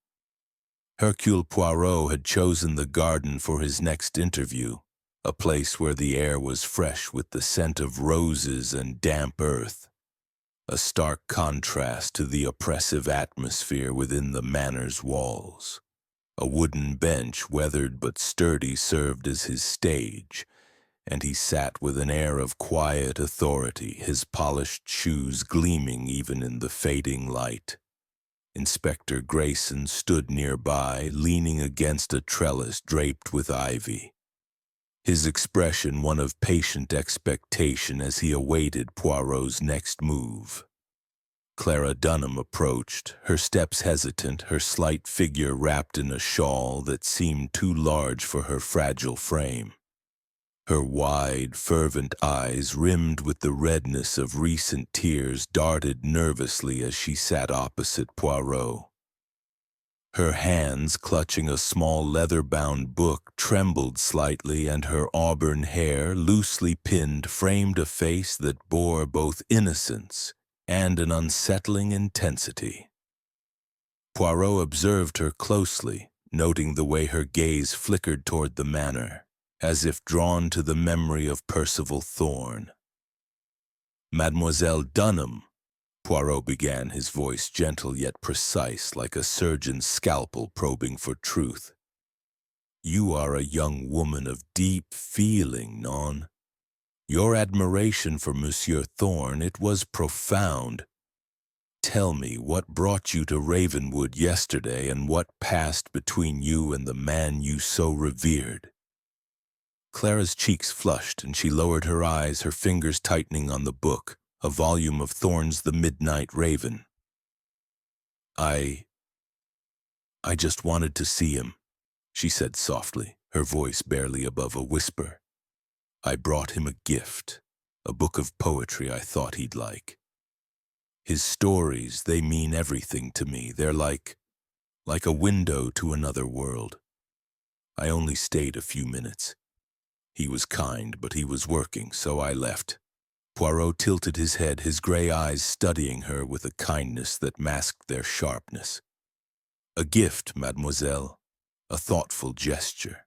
Hercule Poirot had chosen the garden for his next interview, a place where the air was fresh with the scent of roses and damp earth, a stark contrast to the oppressive atmosphere within the manor's walls. A wooden bench, weathered but sturdy, served as his stage, and he sat with an air of quiet authority, his polished shoes gleaming even in the fading light. Inspector Grayson stood nearby, leaning against a trellis draped with ivy, his expression one of patient expectation as he awaited Poirot's next move. Clara Dunham approached, her steps hesitant, her slight figure wrapped in a shawl that seemed too large for her fragile frame. Her wide, fervent eyes, rimmed with the redness of recent tears, darted nervously as she sat opposite Poirot. Her hands, clutching a small leather-bound book, trembled slightly, and her auburn hair, loosely pinned, framed a face that bore both innocence and an unsettling intensity. Poirot observed her closely, noting the way her gaze flickered toward the manor, as if drawn to the memory of Percival Thorne. "Mademoiselle Dunham," Poirot began, his voice gentle yet precise, like a surgeon's scalpel probing for truth. "You are a young woman of deep feeling, non? Your admiration for Monsieur Thorne, it was profound. Tell me what brought you to Ravenwood yesterday and what passed between you and the man you so revered." Clara's cheeks flushed and she lowered her eyes, her fingers tightening on the book, a volume of Thorne's The Midnight Raven. I just wanted to see him," she said softly, her voice barely above a whisper. "I brought him a gift, a book of poetry I thought he'd like. His stories, they mean everything to me. They're like a window to another world. I only stayed a few minutes. He was kind, but he was working, so I left." Poirot tilted his head, his gray eyes studying her with a kindness that masked their sharpness. "A gift, mademoiselle, a thoughtful gesture.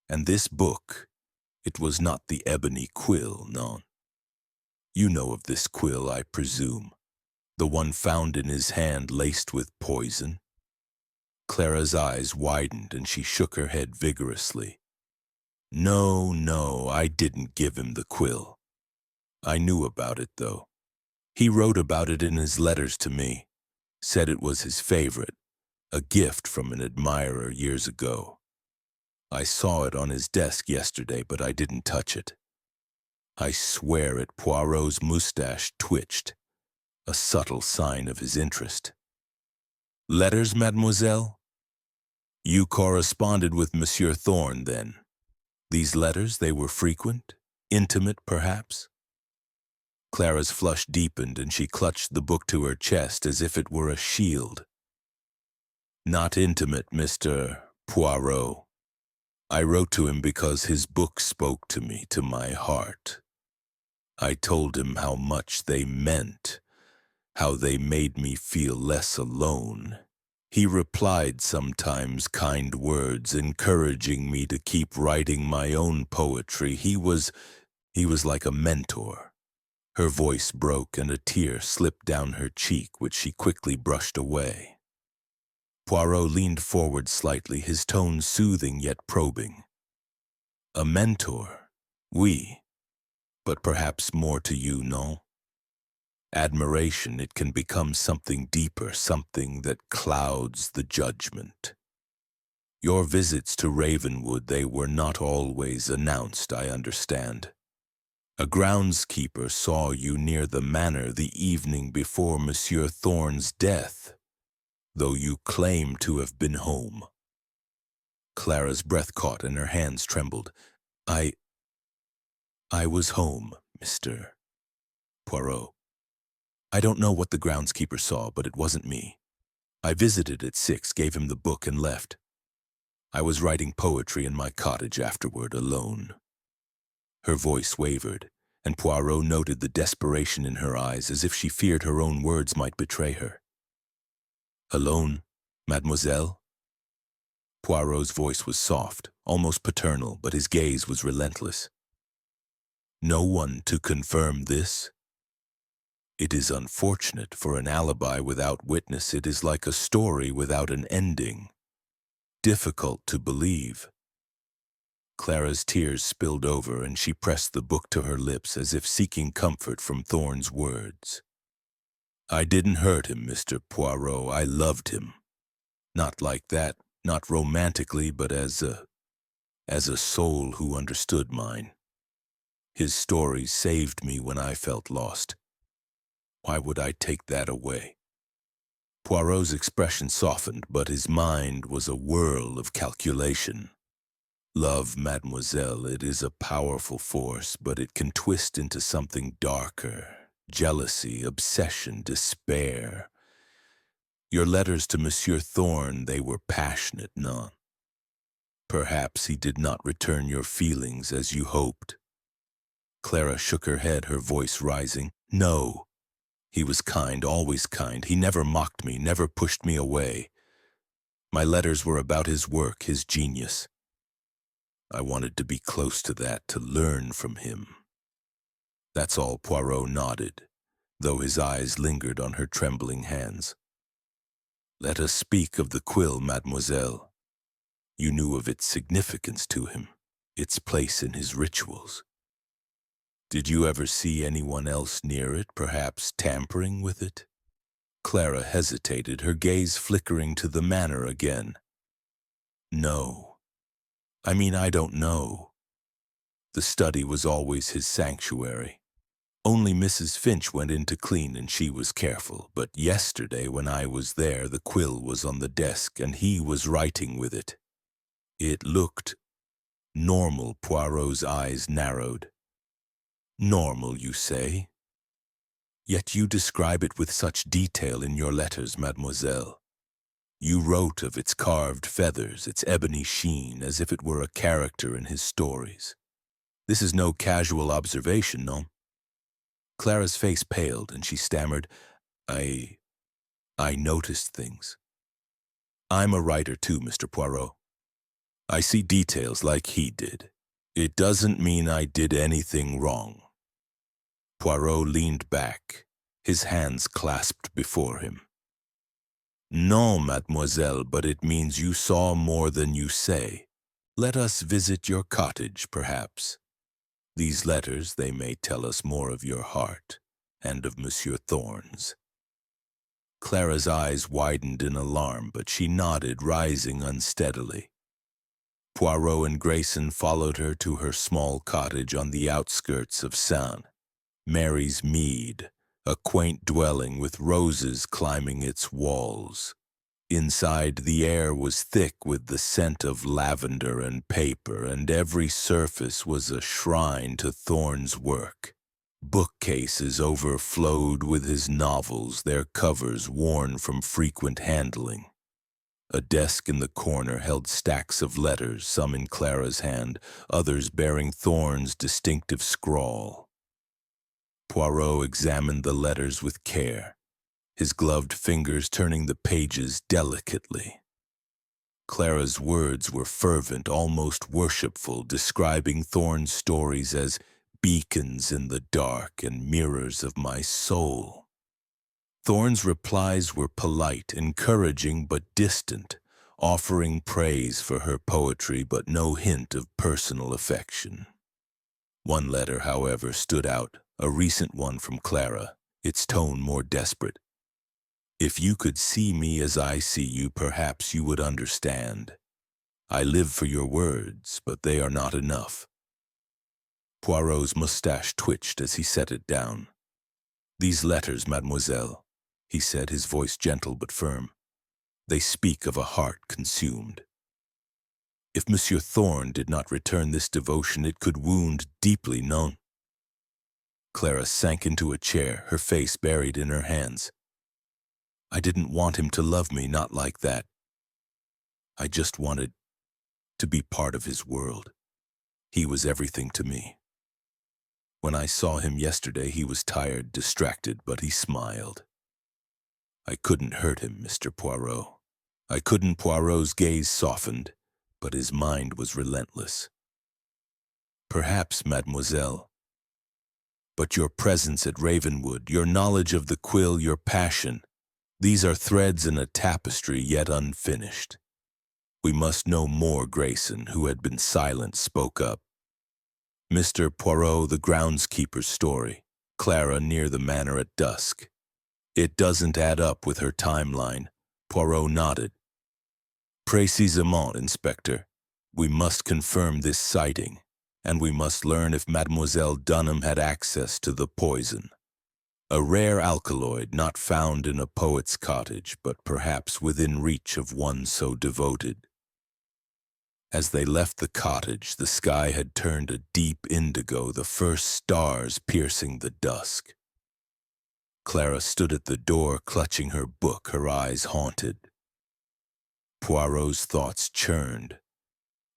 And this book, it was not the Ebony Quill, non. You know of this quill, I presume, the one found in his hand laced with poison?" Clara's eyes widened and she shook her head vigorously. No, I didn't give him the quill. I knew about it, though. He wrote about it in his letters to me, said it was his favorite, a gift from an admirer years ago. I saw it on his desk yesterday, but I didn't touch it. I swear it. Poirot's mustache twitched, a subtle sign of his interest. "Letters, mademoiselle? You corresponded with Monsieur Thorne, then? These letters, they were frequent, intimate, perhaps?" Clara's flush deepened and she clutched the book to her chest as if it were a shield. "Not intimate, Mr. Poirot. I wrote to him because his book spoke to me, to my heart. I told him how much they meant, how they made me feel less alone. He replied sometimes kind words, encouraging me to keep writing my own poetry. He was like a mentor." Her voice broke and a tear slipped down her cheek, which she quickly brushed away. Poirot leaned forward slightly, his tone soothing yet probing. "A mentor, oui, but perhaps more to you, non? Admiration, it can become something deeper, something that clouds the judgment. Your visits to Ravenwood, they were not always announced, I understand. A groundskeeper saw you near the manor the evening before Monsieur Thorne's death, though you claim to have been home." Clara's breath caught and her hands trembled. I was home, Mr. Poirot. I don't know what the groundskeeper saw, but it wasn't me. I visited at 6, gave him the book, and left. I was writing poetry in my cottage afterward, alone." Her voice wavered, and Poirot noted the desperation in her eyes, as if she feared her own words might betray her. "Alone, mademoiselle?" Poirot's voice was soft, almost paternal, but his gaze was relentless. "No one to confirm this? It is unfortunate, for an alibi without witness. It is like a story without an ending. Difficult to believe." Clara's tears spilled over and she pressed the book to her lips as if seeking comfort from Thorne's words. "I didn't hurt him, Mr. Poirot. I loved him. Not like that, not romantically, but as a soul who understood mine. His stories saved me when I felt lost. Why would I take that away?" Poirot's expression softened, but his mind was a whirl of calculation. "Love, mademoiselle, it is a powerful force, but it can twist into something darker. Jealousy, obsession, despair. Your letters to Monsieur Thorne, they were passionate, non? Perhaps he did not return your feelings as you hoped." Clara shook her head, her voice rising. "No. He was kind, always kind. He never mocked me, never pushed me away. My letters were about his work, his genius. I wanted to be close to that, to learn from him. That's all. Poirot nodded, though his eyes lingered on her trembling hands. Let us speak of the quill, mademoiselle. You knew of its significance to him, its place in his rituals. Did you ever see anyone else near it, perhaps tampering with it? Clara hesitated, her gaze flickering to the manor again. No. I don't know. The study was always his sanctuary. Only Mrs. Finch went in to clean and she was careful, but yesterday when I was there the quill was on the desk and he was writing with it. It looked normal. Poirot's eyes narrowed. Normal, you say? Yet you describe it with such detail in your letters, mademoiselle. You wrote of its carved feathers, its ebony sheen, as if it were a character in his stories. This is no casual observation, no? Clara's face paled, and she stammered, I noticed things. I'm a writer too, Mr. Poirot. I see details like he did. It doesn't mean I did anything wrong. Poirot leaned back, his hands clasped before him. No, mademoiselle, but it means you saw more than you say. Let us visit your cottage, perhaps. These letters, they may tell us more of your heart and of Monsieur Thorn's. Clara's eyes widened in alarm, but she nodded, rising unsteadily. Poirot and Grayson followed her to her small cottage on the outskirts of Saint Mary's Mead, a quaint dwelling with roses climbing its walls. Inside, the air was thick with the scent of lavender and paper, and every surface was a shrine to Thorn's work. Bookcases overflowed with his novels, their covers worn from frequent handling. A desk in the corner held stacks of letters, some in Clara's hand, others bearing Thorn's distinctive scrawl. Poirot examined the letters with care, his gloved fingers turning the pages delicately. Clara's words were fervent, almost worshipful, describing Thorn's stories as beacons in the dark and mirrors of my soul. Thorn's replies were polite, encouraging but distant, offering praise for her poetry but no hint of personal affection. One letter, however, stood out, a recent one from Clara, its tone more desperate. If you could see me as I see you, perhaps you would understand. I live for your words, but they are not enough. Poirot's mustache twitched as he set it down. These letters, mademoiselle, he said, his voice gentle but firm. They speak of a heart consumed. If Monsieur Thorn did not return this devotion, it could wound deeply, non? Clara sank into a chair, her face buried in her hands. I didn't want him to love me, not like that. I just wanted to be part of his world. He was everything to me. When I saw him yesterday, he was tired, distracted, but he smiled. I couldn't hurt him, Mr. Poirot. I couldn't. Poirot's gaze softened, but his mind was relentless. Perhaps, mademoiselle, but your presence at Ravenwood, your knowledge of the quill, your passion, these are threads in a tapestry yet unfinished. We must know more. Grayson, who had been silent, spoke up. Mr. Poirot, the groundskeeper's story, Clara near the manor at dusk. It doesn't add up with her timeline. Poirot nodded. Précisément, Inspector. We must confirm this sighting, and we must learn if Mademoiselle Dunham had access to the poison. A rare alkaloid not found in a poet's cottage, but perhaps within reach of one so devoted. As they left the cottage, the sky had turned a deep indigo, the first stars piercing the dusk. Clara stood at the door, clutching her book, her eyes haunted. Poirot's thoughts churned.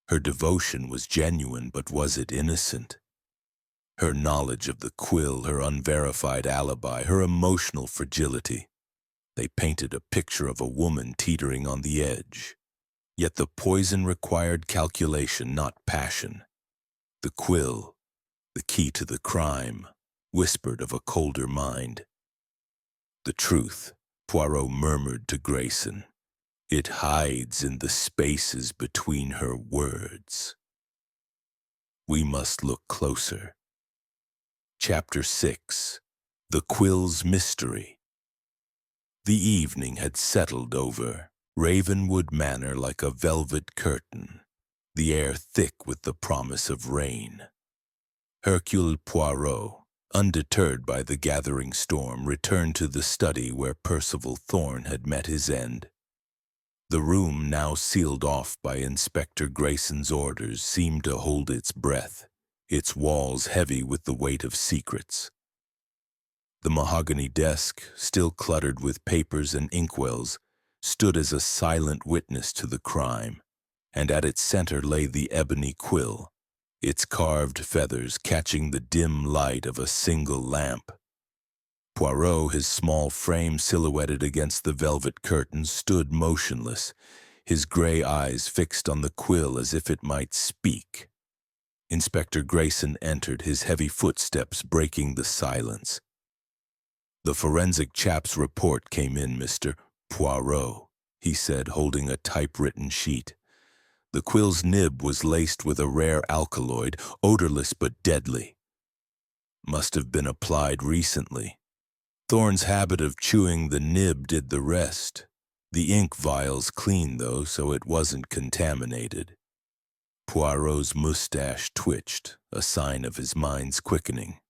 Her devotion was genuine, but was it innocent? Her knowledge of the quill, her unverified alibi, her emotional fragility. They painted a picture of a woman teetering on the edge. Yet the poison required calculation, not passion. The quill, the key to the crime, whispered of a colder mind. The truth, Poirot murmured to Grayson. It hides in the spaces between her words. We must look closer. Chapter 6. The Quill's Mystery. The evening had settled over Ravenwood Manor like a velvet curtain, the air thick with the promise of rain. Hercule Poirot, undeterred by the gathering storm, returned to the study where Percival Thorne had met his end. The room, now sealed off by Inspector Grayson's orders, seemed to hold its breath, its walls heavy with the weight of secrets. The mahogany desk, still cluttered with papers and inkwells, stood as a silent witness to the crime, and at its center lay the ebony quill, its carved feathers catching the dim light of a single lamp. Poirot, his small frame silhouetted against the velvet curtains, stood motionless, his gray eyes fixed on the quill as if it might speak. Inspector Grayson entered, his heavy footsteps breaking the silence. "The forensic chap's report came in, Mr. Poirot," he said, holding a typewritten sheet. The quill's nib was laced with a rare alkaloid, odorless but deadly. Must have been applied recently. Thorne's habit of chewing the nib did the rest. The ink vial's clean, though, so it wasn't contaminated. Poirot's mustache twitched, a sign of his mind's quickening.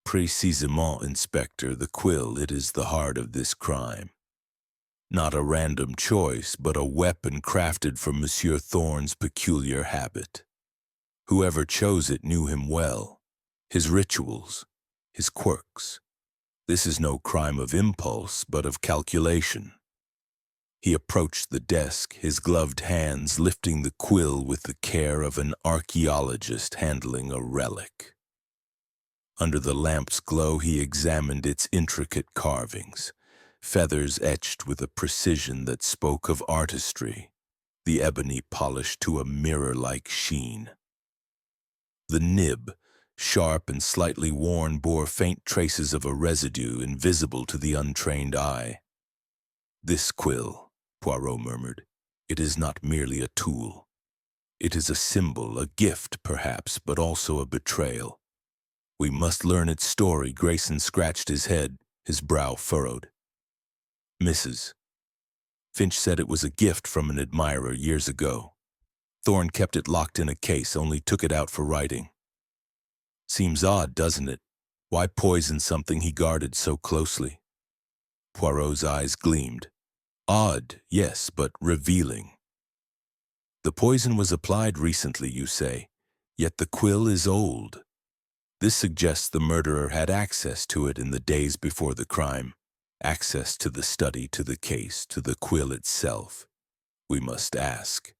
"Précisément, Inspector, the quill, it is the heart of this crime. Not a random choice, but a weapon crafted from Monsieur Thorne's peculiar habit. Whoever chose it knew him well, his rituals, his quirks. This is no crime of impulse, but of calculation." He approached the desk, his gloved hands lifting the quill with the care of an archaeologist handling a relic. Under the lamp's glow, he examined its intricate carvings, feathers etched with a precision that spoke of artistry, the ebony polished to a mirror-like sheen. The nib, sharp and slightly worn, bore faint traces of a residue invisible to the untrained eye. "This quill," Poirot murmured, "it is not merely a tool. It is a symbol, a gift perhaps, but also a betrayal. We must learn its story." Grayson scratched his head, his brow furrowed. "Mrs. Finch said it was a gift from an admirer years ago. Thorne kept it locked in a case, only took it out for writing. Seems odd, doesn't it? Why poison something he guarded so closely?" Poirot's eyes gleamed. "Odd, yes, but revealing. The poison was applied recently, you say, yet the quill is old. This suggests the murderer had access to it in the days before the crime, access to the study, to the case, to the quill itself. We must ask,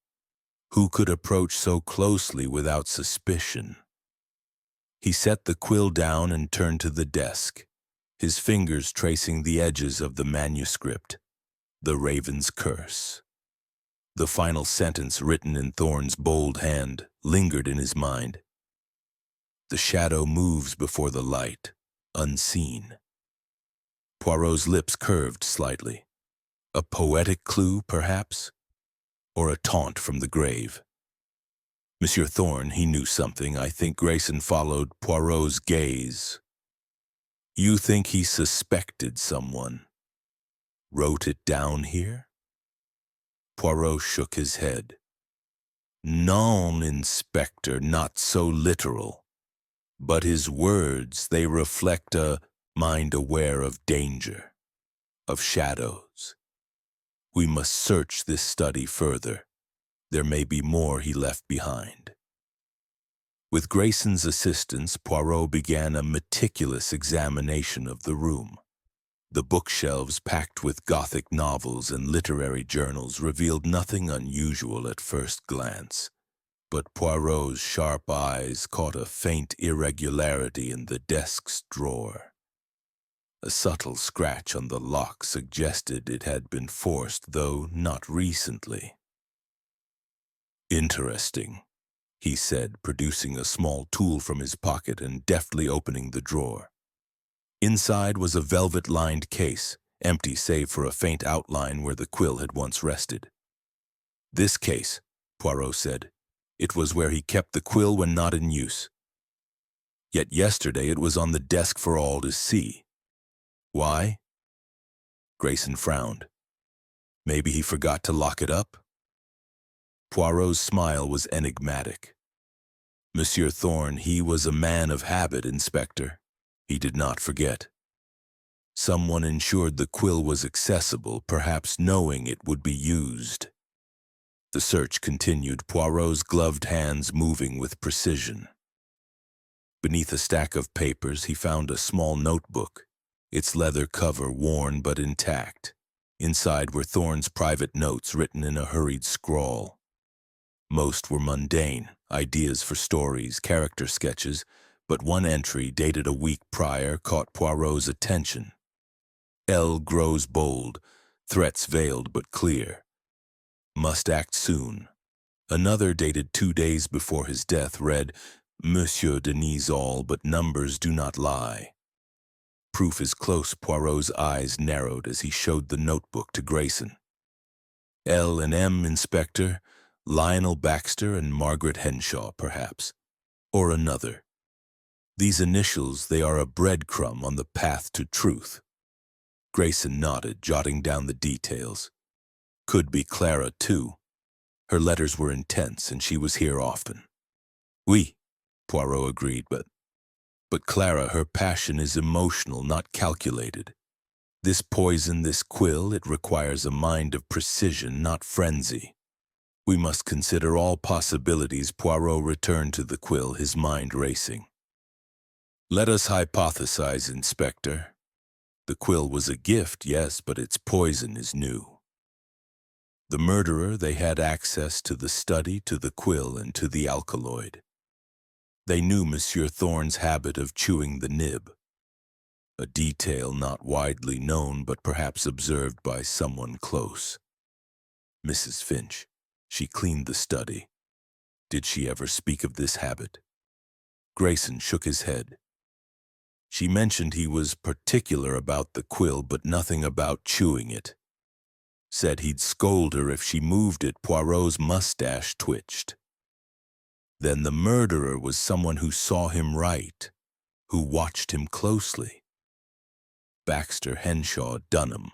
who could approach so closely without suspicion?" He set the quill down and turned to the desk, his fingers tracing the edges of the manuscript, "The Raven's Curse." The final sentence, written in Thorne's bold hand, lingered in his mind. "The shadow moves before the light, unseen." Poirot's lips curved slightly. A poetic clue, perhaps? Or a taunt from the grave? "Monsieur Thorne, he knew something." I think Grayson followed Poirot's gaze. "You think he suspected someone? Wrote it down here?" Poirot shook his head. "Non, Inspector, not so literal. But his words, they reflect a mind aware of danger, of shadows. We must search this study further. There may be more he left behind." With Grayson's assistance, Poirot began a meticulous examination of the room. The bookshelves, packed with Gothic novels and literary journals, revealed nothing unusual at first glance. But Poirot's sharp eyes caught a faint irregularity in the desk's drawer. A subtle scratch on the lock suggested it had been forced, though not recently. Interesting, he said, producing a small tool from his pocket and deftly opening the drawer. Inside was a velvet-lined case, empty save for a faint outline where the quill had once rested. This case, Poirot said. It was where he kept the quill when not in use. Yet yesterday it was on the desk for all to see. Why? Grayson frowned. Maybe he forgot to lock it up? Poirot's smile was enigmatic. Monsieur Thorne, he was a man of habit, Inspector. He did not forget. Someone ensured the quill was accessible, perhaps knowing it would be used. The search continued, Poirot's gloved hands moving with precision. Beneath a stack of papers, he found a small notebook, its leather cover worn but intact. Inside were Thorne's private notes written in a hurried scrawl. Most were mundane, ideas for stories, character sketches, but one entry, dated a week prior, caught Poirot's attention. L grows bold, threats veiled but clear. Must act soon. Another, dated 2 days before his death, read, Monsieur Denis all, but numbers do not lie. Proof is close. Poirot's eyes narrowed as he showed the notebook to Grayson. L and M, Inspector, Lionel Baxter and Margaret Henshaw, perhaps. Or another. These initials, they are a breadcrumb on the path to truth. Grayson nodded, jotting down the details. Could be Clara, too. Her letters were intense, and she was here often. Oui, Poirot agreed, but Clara, her passion is emotional, not calculated. This poison, this quill, it requires a mind of precision, not frenzy. We must consider all possibilities. Poirot returned to the quill, his mind racing. Let us hypothesize, Inspector. The quill was a gift, yes, but its poison is new. The murderer, they had access to the study, to the quill, and to the alkaloid. They knew Monsieur Thorne's habit of chewing the nib, a detail not widely known but perhaps observed by someone close. Mrs. Finch, she cleaned the study. Did she ever speak of this habit? Grayson shook his head. She mentioned he was particular about the quill, but nothing about chewing it. Said he'd scold her if she moved it. Poirot's mustache twitched. Then the murderer was someone who saw him write, who watched him closely. Baxter, Henshaw, Dunham.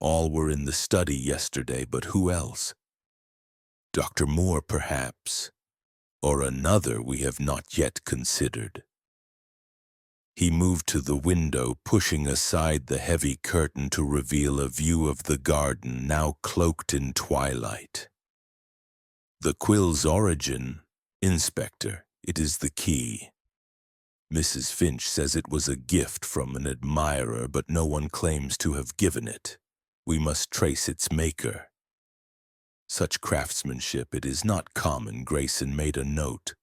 All were in the study yesterday, but who else? Dr. Moore, perhaps, or another we have not yet considered. He moved to the window, pushing aside the heavy curtain to reveal a view of the garden, now cloaked in twilight. The quill's origin, Inspector, it is the key. Mrs. Finch says it was a gift from an admirer, but no one claims to have given it. We must trace its maker. Such craftsmanship, it is not common. Grayson made a note.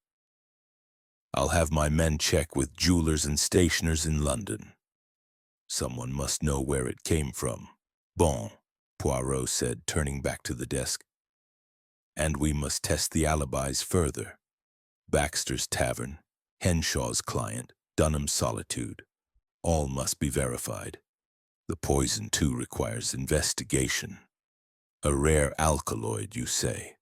I'll have my men check with jewelers and stationers in London. Someone must know where it came from. Bon, Poirot said, turning back to the desk. And we must test the alibis further. Baxter's tavern, Henshaw's client, Dunham's solitude. All must be verified. The poison, too, requires investigation. A rare alkaloid, you say.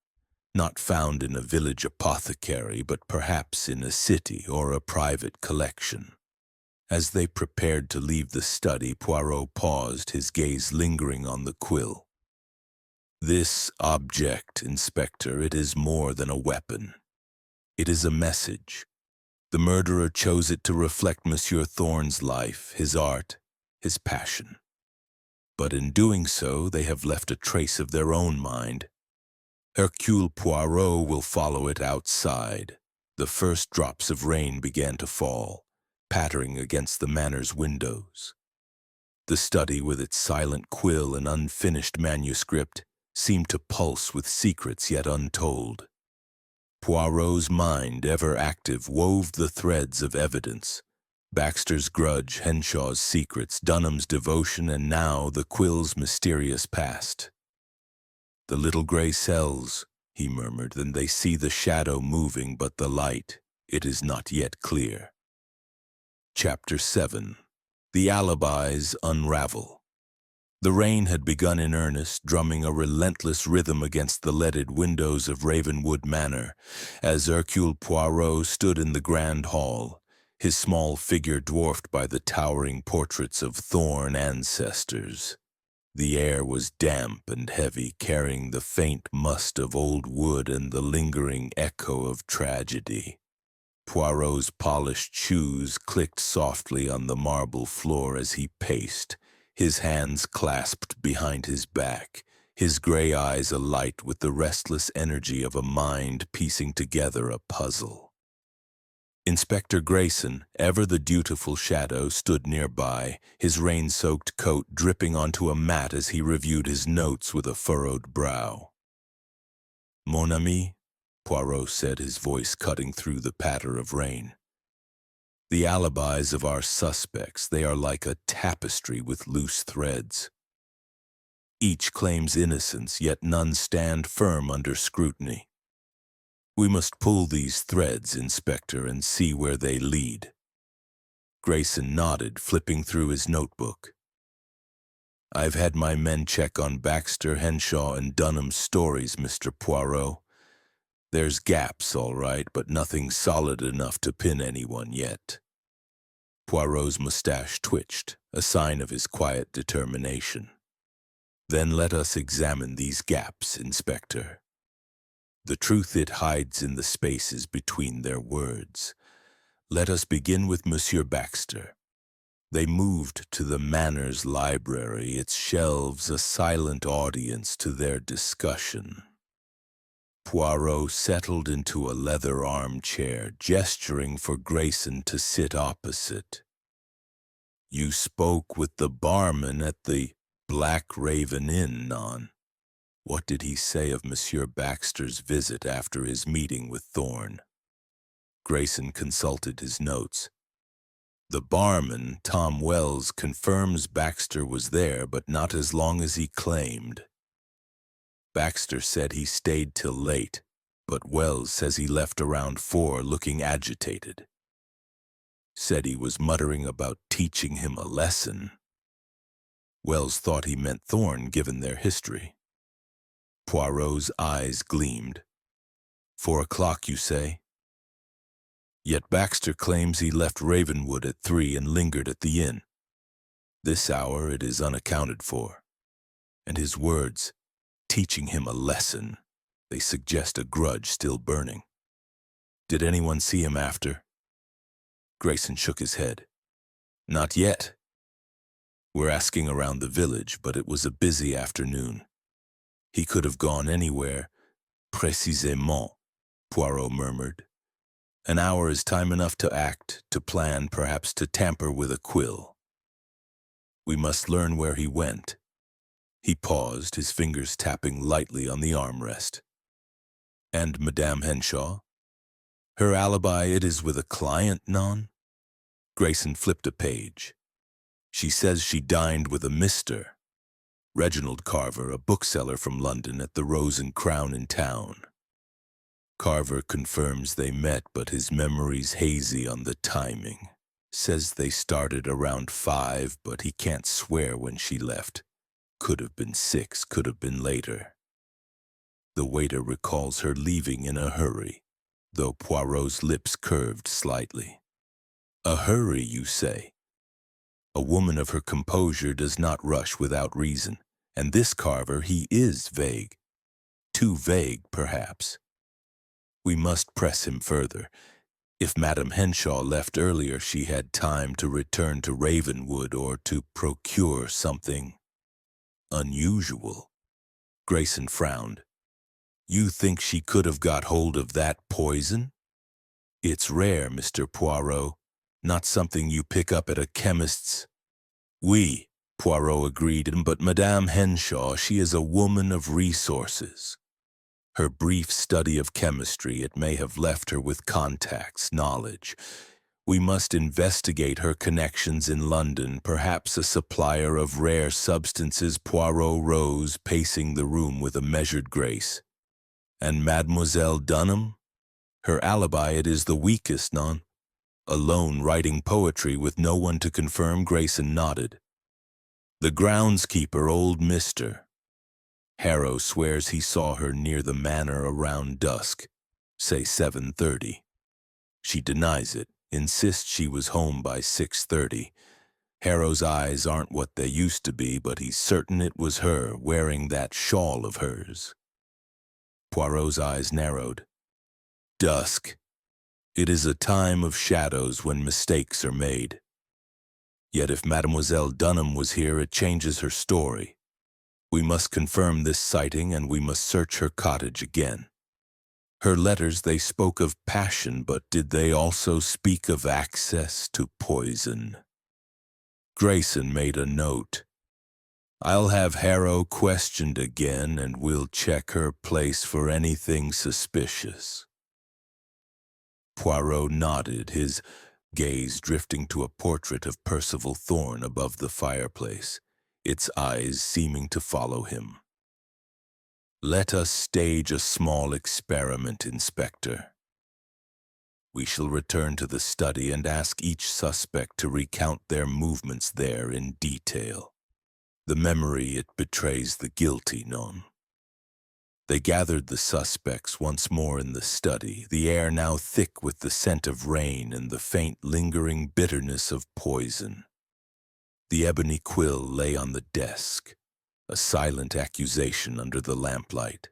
Not found in a village apothecary, but perhaps in a city or a private collection. As they prepared to leave the study, Poirot paused, his gaze lingering on the quill. This object, Inspector, it is more than a weapon. It is a message. The murderer chose it to reflect Monsieur Thorne's life, his art, his passion. But in doing so, they have left a trace of their own mind. Hercule Poirot will follow it outside. The first drops of rain began to fall, pattering against the manor's windows. The study, with its silent quill and unfinished manuscript, seemed to pulse with secrets yet untold. Poirot's mind, ever active, wove the threads of evidence. Baxter's grudge, Henshaw's secrets, Dunham's devotion, and now the quill's mysterious past. The little gray cells, he murmured. Then they see the shadow moving, but the light, it is not yet clear. Chapter 7. The alibis unravel. The rain had begun in earnest, drumming a relentless rhythm against the leaded windows of Ravenwood Manor, as Hercule Poirot stood in the grand hall, his small figure dwarfed by the towering portraits of Thorn ancestors. The air was damp and heavy, carrying the faint must of old wood and the lingering echo of tragedy. Poirot's polished shoes clicked softly on the marble floor as he paced, his hands clasped behind his back, his gray eyes alight with the restless energy of a mind piecing together a puzzle. Inspector Grayson, ever the dutiful shadow, stood nearby, his rain-soaked coat dripping onto a mat as he reviewed his notes with a furrowed brow. "Mon ami," Poirot said, his voice cutting through the patter of rain. "The alibis of our suspects, they are like a tapestry with loose threads. Each claims innocence, yet none stand firm under scrutiny. We must pull these threads, Inspector, and see where they lead." Grayson nodded, flipping through his notebook. "I've had my men check on Baxter, Henshaw, and Dunham's stories, Mr. Poirot. There's gaps, all right, but nothing solid enough to pin anyone yet." Poirot's mustache twitched, a sign of his quiet determination. "Then let us examine these gaps, Inspector. The truth it hides in the spaces between their words. Let us begin with Monsieur Baxter. They moved to the Manor's library, its shelves a silent audience to their discussion." Poirot settled into a leather armchair, gesturing for Grayson to sit opposite. "You spoke with the barman at the Black Raven Inn, Non. What did he say of Monsieur Baxter's visit after his meeting with Thorn?" Grayson consulted his notes. "The barman, Tom Wells, confirms Baxter was there, but not as long as he claimed. Baxter said he stayed till late, but Wells says he left around 4 looking agitated. Said he was muttering about teaching him a lesson. Wells thought he meant Thorn, given their history." Poirot's eyes gleamed. 4 o'clock, you say? Yet Baxter claims he left Ravenwood at 3 and lingered at the inn. This hour it is unaccounted for. And his words, teaching him a lesson, they suggest a grudge still burning. Did anyone see him after? Grayson shook his head. Not yet. We're asking around the village, but it was a busy afternoon. He could have gone anywhere. Précisément, Poirot murmured. An hour is time enough to act, to plan, perhaps to tamper with a quill. We must learn where he went. He paused, his fingers tapping lightly on the armrest. And Madame Henshaw? Her alibi, it is with a client, Non? Grayson flipped a page. She says she dined with a Mr. Reginald Carver, a bookseller from London, at the Rose and Crown in town. Carver confirms they met, but his memory's hazy on the timing. Says they started around 5, but he can't swear when she left. Could have been 6, could have been later. The waiter recalls her leaving in a hurry, though Poirot's lips curved slightly. A hurry, you say? A woman of her composure does not rush without reason, and this Carver, he is vague. Too vague, perhaps. We must press him further. If Madame Henshaw left earlier, she had time to return to Ravenwood or to procure something unusual. Grayson frowned. You think she could have got hold of that poison? It's rare, Mr. Poirot. Not something you pick up at a chemist's. Oui, Poirot agreed, but Madame Henshaw, she is a woman of resources. Her brief study of chemistry, it may have left her with contacts, knowledge. We must investigate her connections in London, perhaps a supplier of rare substances. Poirot rose, pacing the room with a measured grace. And Mademoiselle Dunham? Her alibi, it is the weakest, non? Alone writing poetry with no one to confirm. Grayson nodded. The groundskeeper, old Mister. Harrow swears he saw her near the manor around dusk, say 7:30. She denies it, insists she was home by 6:30. Harrow's eyes aren't what they used to be, but he's certain it was her wearing that shawl of hers. Poirot's eyes narrowed. Dusk. It is a time of shadows when mistakes are made. Yet if Mademoiselle Dunham was here, it changes her story. We must confirm this sighting, and we must search her cottage again. Her letters, they spoke of passion, but did they also speak of access to poison? Grayson made a note. I'll have Harrow questioned again, and we'll check her place for anything suspicious. Poirot nodded, his gaze drifting to a portrait of Percival Thorne above the fireplace, its eyes seeming to follow him. Let us stage a small experiment, Inspector. We shall return to the study and ask each suspect to recount their movements there in detail. The memory, it betrays the guilty, non? They gathered the suspects once more in the study, the air now thick with the scent of rain and the faint lingering bitterness of poison. The ebony quill lay on the desk, a silent accusation under the lamplight.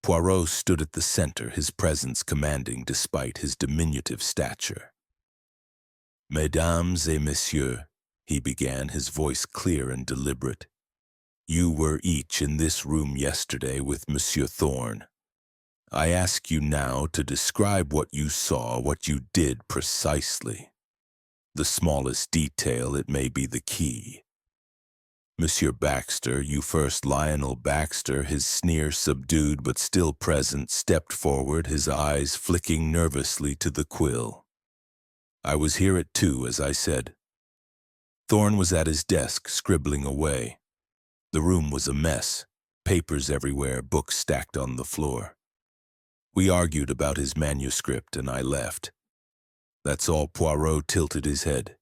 Poirot stood at the center, his presence commanding despite his diminutive stature. Mesdames et messieurs, he began, his voice clear and deliberate. You were each in this room yesterday with Monsieur Thorne. I ask you now to describe what you saw, what you did precisely. The smallest detail, it may be the key. Monsieur Baxter, you first. Lionel Baxter, his sneer subdued but still present, stepped forward, his eyes flicking nervously to the quill. I was here at 2, as I said. Thorne was at his desk, scribbling away. The room was a mess, papers everywhere, books stacked on the floor. We argued about his manuscript, and I left. That's all. Poirot tilted his head.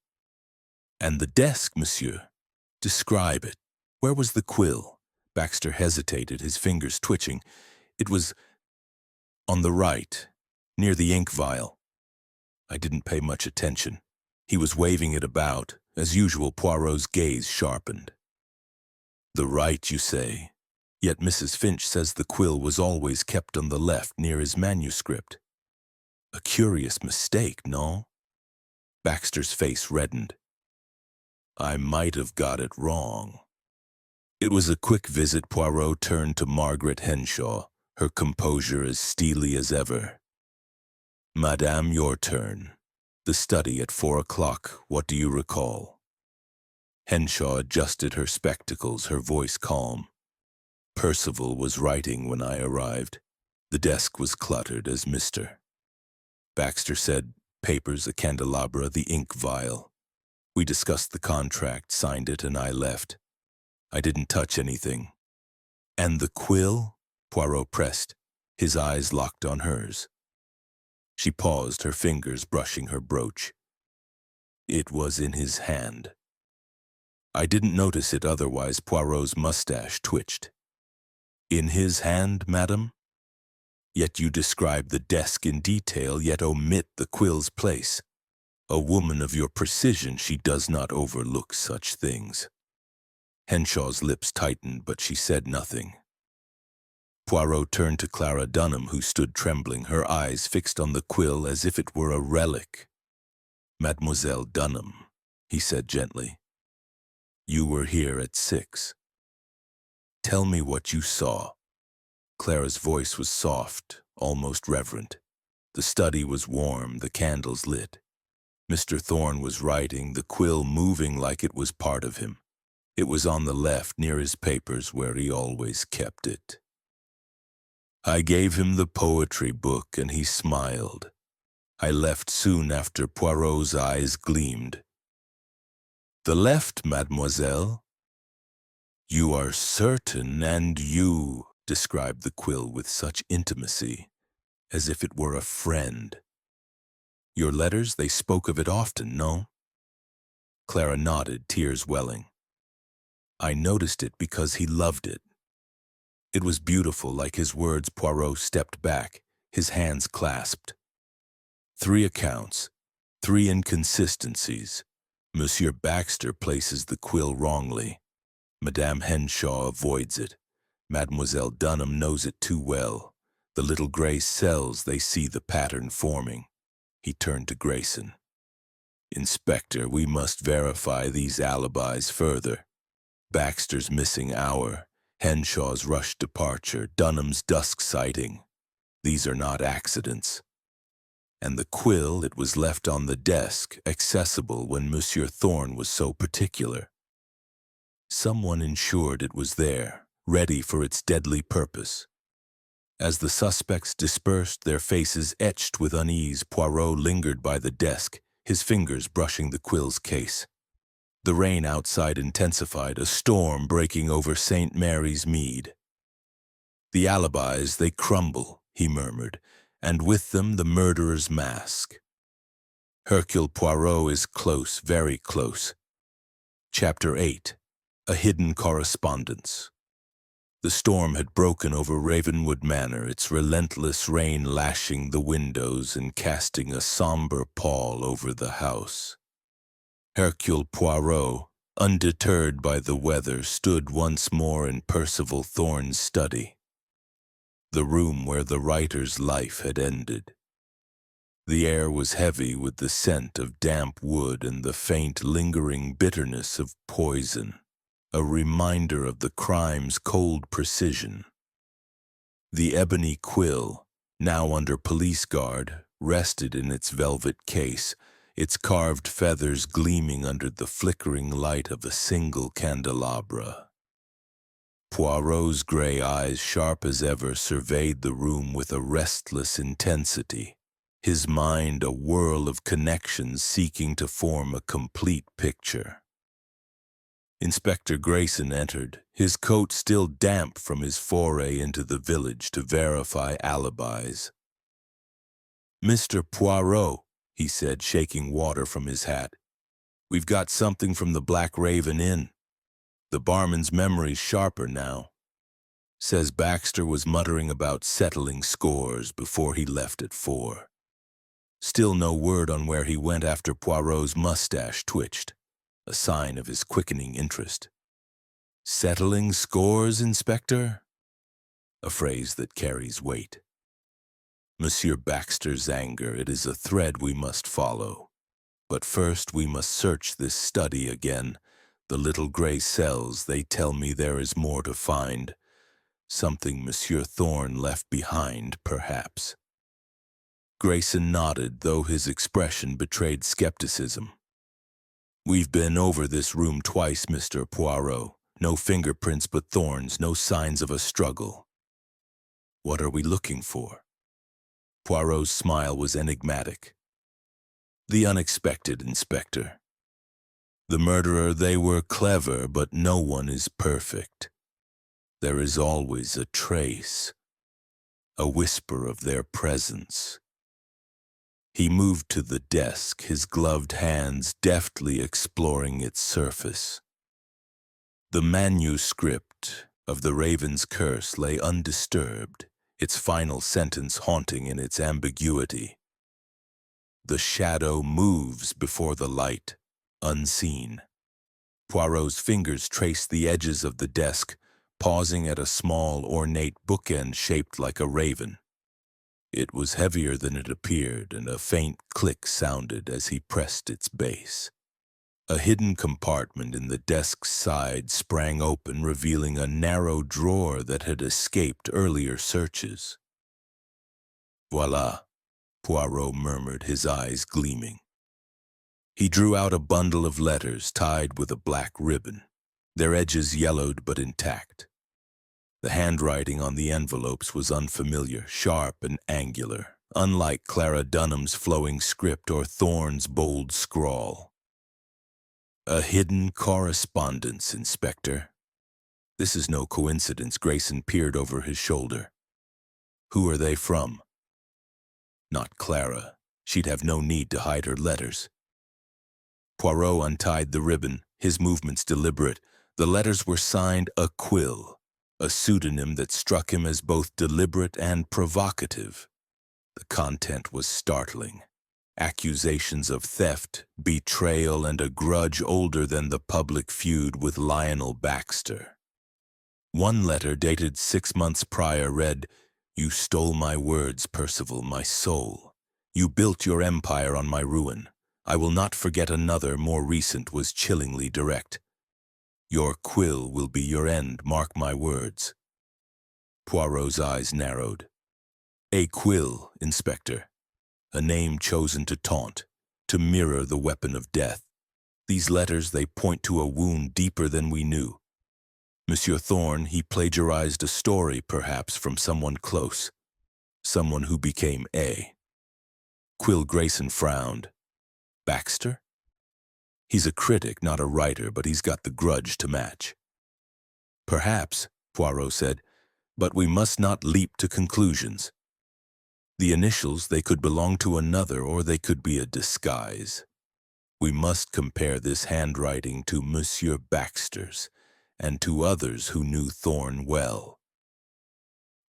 And the desk, monsieur? Describe it. Where was the quill? Baxter hesitated, his fingers twitching. It was on the right, near the ink vial. I didn't pay much attention. He was waving it about. As usual, Poirot's gaze sharpened. The right, you say? Yet Mrs. Finch says the quill was always kept on the left, near his manuscript. A curious mistake, no? Baxter's face reddened. I might have got it wrong. It was a quick visit. Poirot turned to Margaret Henshaw, her composure as steely as ever. Madame, your turn. The study at 4 o'clock, what do you recall? Henshaw adjusted her spectacles, her voice calm. Percival was writing when I arrived. The desk was cluttered as Mr. Baxter said, papers, a candelabra, the ink vial. We discussed the contract, signed it, and I left. I didn't touch anything. And the quill? Poirot pressed, his eyes locked on hers. She paused, her fingers brushing her brooch. It was in his hand. I didn't notice it otherwise. Poirot's mustache twitched. In his hand, madam? Yet you describe the desk in detail, yet omit the quill's place. A woman of your precision, she does not overlook such things. Henshaw's lips tightened, but she said nothing. Poirot turned to Clara Dunham, who stood trembling, her eyes fixed on the quill as if it were a relic. Mademoiselle Dunham, he said gently. You were here at 6. Tell me what you saw. Clara's voice was soft, almost reverent. The study was warm, the candles lit. Mr. Thorne was writing, the quill moving like it was part of him. It was on the left, near his papers, where he always kept it. I gave him the poetry book, and he smiled. I left soon after. Poirot's eyes gleamed. The left, mademoiselle? You are certain, and you... described the quill with such intimacy, as if it were a friend. Your letters, they spoke of it often, no? Clara nodded, tears welling. I noticed it because he loved it. It was beautiful, like his words. Poirot stepped back, his hands clasped. 3 accounts, 3 inconsistencies. Monsieur Baxter places the quill wrongly. Madame Henshaw avoids it. Mademoiselle Dunham knows it too well. The little gray cells, they see the pattern forming. He turned to Grayson. Inspector, we must verify these alibis further. Baxter's missing hour, Henshaw's rushed departure, Dunham's dusk sighting. These are not accidents. And the quill, it was left on the desk, accessible when Monsieur Thorne was so particular. Someone ensured it was there, ready for its deadly purpose. As the suspects dispersed, their faces etched with unease, Poirot lingered by the desk, his fingers brushing the quill's case. The rain outside intensified, a storm breaking over St. Mary's Mead. The alibis, they crumble, he murmured, and with them the murderer's mask. Hercule Poirot is close, very close. Chapter 8. A Hidden Correspondence. The storm had broken over Ravenwood Manor, its relentless rain lashing the windows and casting a somber pall over the house. Hercule Poirot, undeterred by the weather, stood once more in Percival Thorne's study, the room where the writer's life had ended. The air was heavy with the scent of damp wood and the faint, lingering bitterness of poison, a reminder of the crime's cold precision. The Ebony Quill, now under police guard, rested in its velvet case, its carved feathers gleaming under the flickering light of a single candelabra. Poirot's gray eyes, sharp as ever, surveyed the room with a restless intensity, his mind a whirl of connections seeking to form a complete picture. Inspector Grayson entered, his coat still damp from his foray into the village to verify alibis. "Mr. Poirot," he said, shaking water from his hat, "we've got something from the Black Raven Inn. The barman's memory's sharper now. Says Baxter was muttering about settling scores before he left at 4. Still no word on where he went after Poirot's mustache twitched, a sign of his quickening interest. Settling scores, Inspector? A phrase that carries weight. Monsieur Baxter's anger, it is a thread we must follow. But first we must search this study again. The little gray cells, they tell me there is more to find. Something Monsieur Thorne left behind, perhaps. Grayson nodded, though his expression betrayed skepticism. We've been over this room twice, Mr. Poirot. No fingerprints but Thorne's, no signs of a struggle. What are we looking for? Poirot's smile was enigmatic. The unexpected, Inspector. The murderer, they were clever, but no one is perfect. There is always a trace, a whisper of their presence. He moved to the desk, his gloved hands deftly exploring its surface. The manuscript of the Raven's Curse lay undisturbed, its final sentence haunting in its ambiguity. The shadow moves before the light, unseen. Poirot's fingers traced the edges of the desk, pausing at a small, ornate bookend shaped like a raven. It was heavier than it appeared, and a faint click sounded as he pressed its base. A hidden compartment in the desk's side sprang open, revealing a narrow drawer that had escaped earlier searches. Voila, Poirot murmured, his eyes gleaming. He drew out a bundle of letters tied with a black ribbon, their edges yellowed but intact. The handwriting on the envelopes was unfamiliar, sharp and angular, unlike Clara Dunham's flowing script or Thorne's bold scrawl. A hidden correspondence, Inspector. This is no coincidence. Grayson peered over his shoulder. Who are they from? Not Clara. She'd have no need to hide her letters. Poirot untied the ribbon, his movements deliberate. The letters were signed a Quill, a pseudonym that struck him as both deliberate and provocative. The content was startling. Accusations of theft, betrayal, and a grudge older than the public feud with Lionel Baxter. One letter, dated 6 months prior, read, "You stole my words, Percival, my soul. You built your empire on my ruin. I will not forget." Another, more recent, was chillingly direct. "Your quill will be your end, mark my words." Poirot's eyes narrowed. A quill, Inspector. A name chosen to taunt, to mirror the weapon of death. These letters, they point to a wound deeper than we knew. Monsieur Thorne, he plagiarized a story, perhaps, from someone close. Someone who became A. Quill. Grayson frowned. Baxter? He's a critic, not a writer, but he's got the grudge to match. Perhaps, Poirot said, but we must not leap to conclusions. The initials, they could belong to another, or they could be a disguise. We must compare this handwriting to Monsieur Baxter's, and to others who knew Thorne well.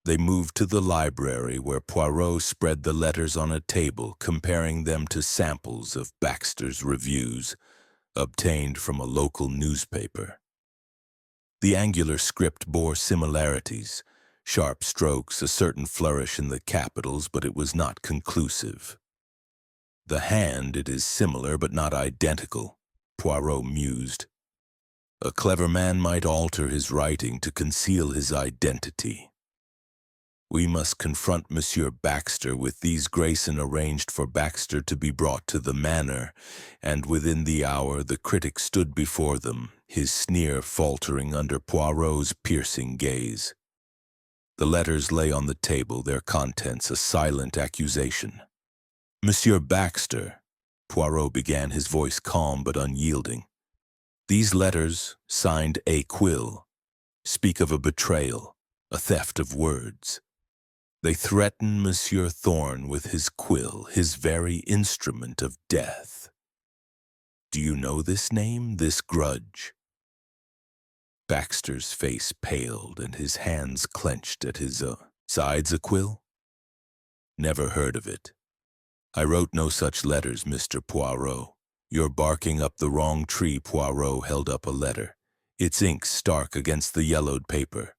They moved to the library, where Poirot spread the letters on a table, comparing them to samples of Baxter's reviews, obtained from a local newspaper. The angular script bore similarities, sharp strokes, a certain flourish in the capitals, but it was not conclusive. The hand, it is similar but not identical, Poirot mused. A clever man might alter his writing to conceal his identity. We must confront Monsieur Baxter with these. Grayson arranged for Baxter to be brought to the manor, and within the hour the critic stood before them, his sneer faltering under Poirot's piercing gaze. The letters lay on the table, their contents a silent accusation. Monsieur Baxter, Poirot began, his voice calm but unyielding. These letters, signed A. Quill, speak of a betrayal, a theft of words. They threaten Monsieur Thorne with his quill, his very instrument of death. Do you know this name, this grudge? Baxter's face paled and his hands clenched at his sides. A quill? Never heard of it. I wrote no such letters, Mr. Poirot. You're barking up the wrong tree. Poirot held up a letter, its ink stark against the yellowed paper.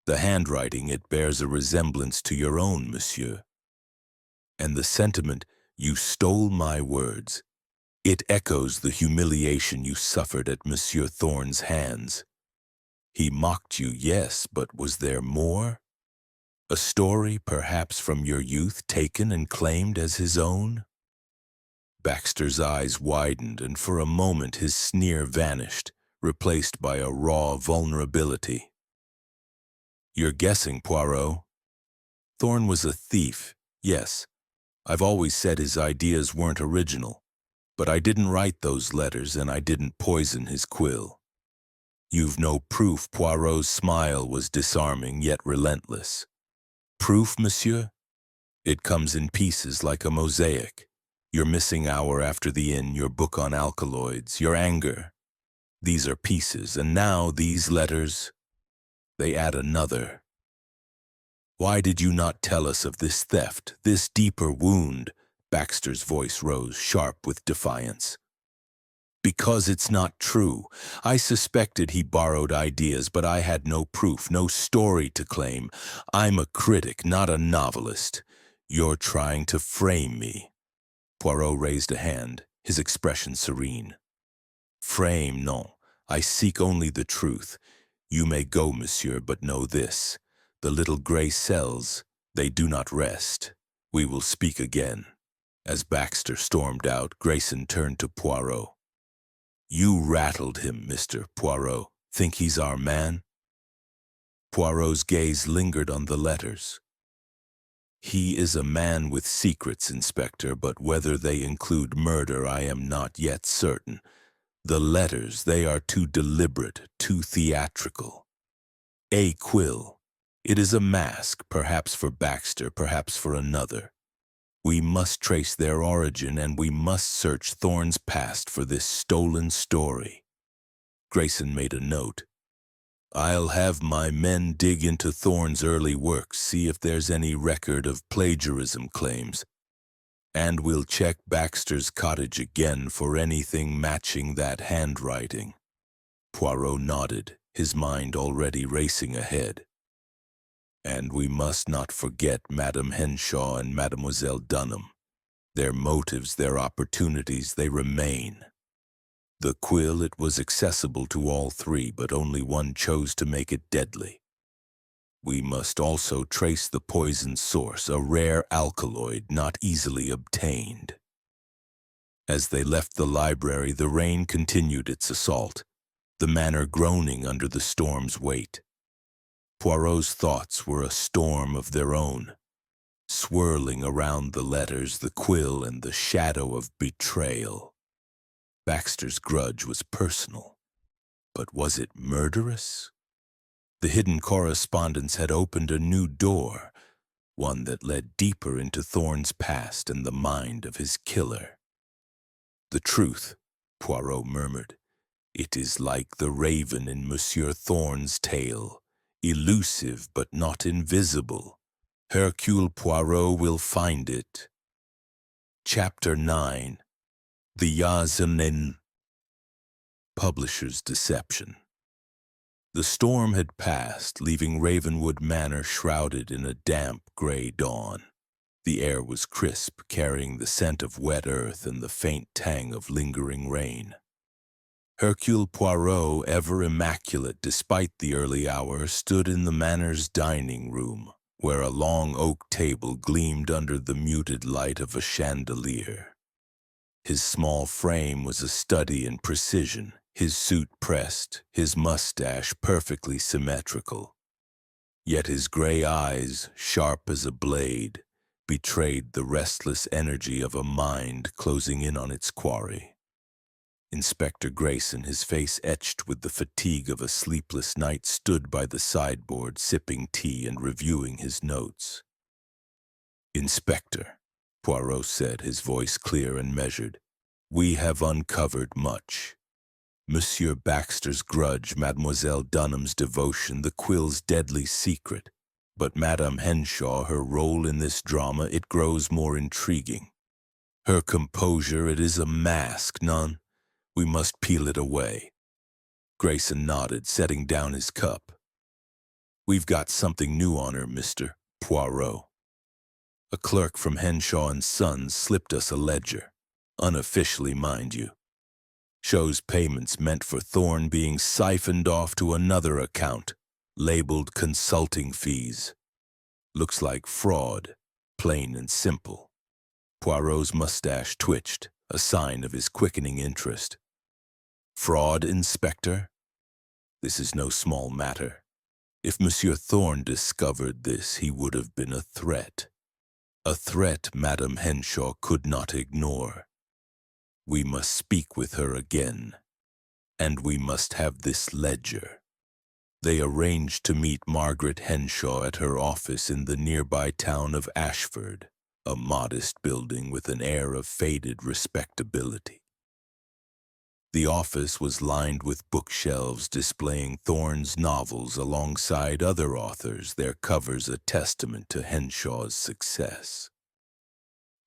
The handwriting, it bears a resemblance to your own, monsieur. And the sentiment, you stole my words. It echoes the humiliation you suffered at Monsieur Thorne's hands. He mocked you, yes, but was there more? A story, perhaps, from your youth, taken and claimed as his own? Baxter's eyes widened, and for a moment his sneer vanished, replaced by a raw vulnerability. You're guessing, Poirot. Thorne was a thief, yes. I've always said his ideas weren't original. But I didn't write those letters, and I didn't poison his quill. You've no proof. Poirot's smile was disarming, yet relentless. Proof, monsieur? It comes in pieces like a mosaic. Your missing hour after the inn, your book on alkaloids, your anger. These are pieces, and now these letters, they add another. Why did you not tell us of this theft, this deeper wound? Baxter's voice rose, sharp with defiance. Because it's not true. I suspected he borrowed ideas, but I had no proof, no story to claim. I'm a critic, not a novelist. You're trying to frame me. Poirot raised a hand, his expression serene. Frame, no. I seek only the truth. You may go, monsieur, but know this. The little gray cells, they do not rest. We will speak again. As Baxter stormed out, Grayson turned to Poirot. You rattled him, Mr. Poirot. Think he's our man? Poirot's gaze lingered on the letters. He is a man with secrets, Inspector, but whether they include murder I am not yet certain. The letters, they are too deliberate, too theatrical. A. Quill. It is a mask, perhaps for Baxter, perhaps for another. We must trace their origin, and we must search Thorne's past for this stolen story. Grayson made a note. I'll have my men dig into Thorne's early works, see if there's any record of plagiarism claims. And we'll check Baxter's cottage again for anything matching that handwriting. Poirot nodded, his mind already racing ahead. And we must not forget Madame Henshaw and Mademoiselle Dunham. Their motives, their opportunities, they remain. The quill, it was accessible to all three, but only one chose to make it deadly. We must also trace the poison source, a rare alkaloid not easily obtained. As they left the library, the rain continued its assault, the manor groaning under the storm's weight. Poirot's thoughts were a storm of their own, swirling around the letters, the quill, and the shadow of betrayal. Baxter's grudge was personal, but was it murderous? The hidden correspondence had opened a new door, one that led deeper into Thorne's past and the mind of his killer. The truth, Poirot murmured. It is like the raven in Monsieur Thorne's tale, elusive but not invisible. Hercule Poirot will find it. Chapter 9. The Yazanin. Publisher's Deception. The storm had passed, leaving Ravenwood Manor shrouded in a damp gray dawn. The air was crisp, carrying the scent of wet earth and the faint tang of lingering rain. Hercule Poirot, ever immaculate despite the early hour, stood in the manor's dining room, where a long oak table gleamed under the muted light of a chandelier. His small frame was a study in precision, his suit pressed, his mustache perfectly symmetrical. Yet his gray eyes, sharp as a blade, betrayed the restless energy of a mind closing in on its quarry. Inspector Grayson, his face etched with the fatigue of a sleepless night, stood by the sideboard sipping tea and reviewing his notes. "Inspector," Poirot said, his voice clear and measured, "we have uncovered much. Monsieur Baxter's grudge, Mademoiselle Dunham's devotion, the quill's deadly secret. But Madame Henshaw, her role in this drama, it grows more intriguing. Her composure, it is a mask, none. We must peel it away." Grayson nodded, setting down his cup. "We've got something new on her, Mr. Poirot. A clerk from Henshaw and Sons slipped us a ledger, unofficially, mind you. Shows payments meant for Thorne being siphoned off to another account, labeled consulting fees. Looks like fraud, plain and simple." Poirot's mustache twitched, a sign of his quickening interest. "Fraud, Inspector? This is no small matter. If Monsieur Thorne discovered this, he would have been a threat. A threat Madame Henshaw could not ignore. We must speak with her again, and we must have this ledger." They arranged to meet Margaret Henshaw at her office in the nearby town of Ashford, a modest building with an air of faded respectability. The office was lined with bookshelves displaying Thorne's novels alongside other authors, their covers a testament to Henshaw's success.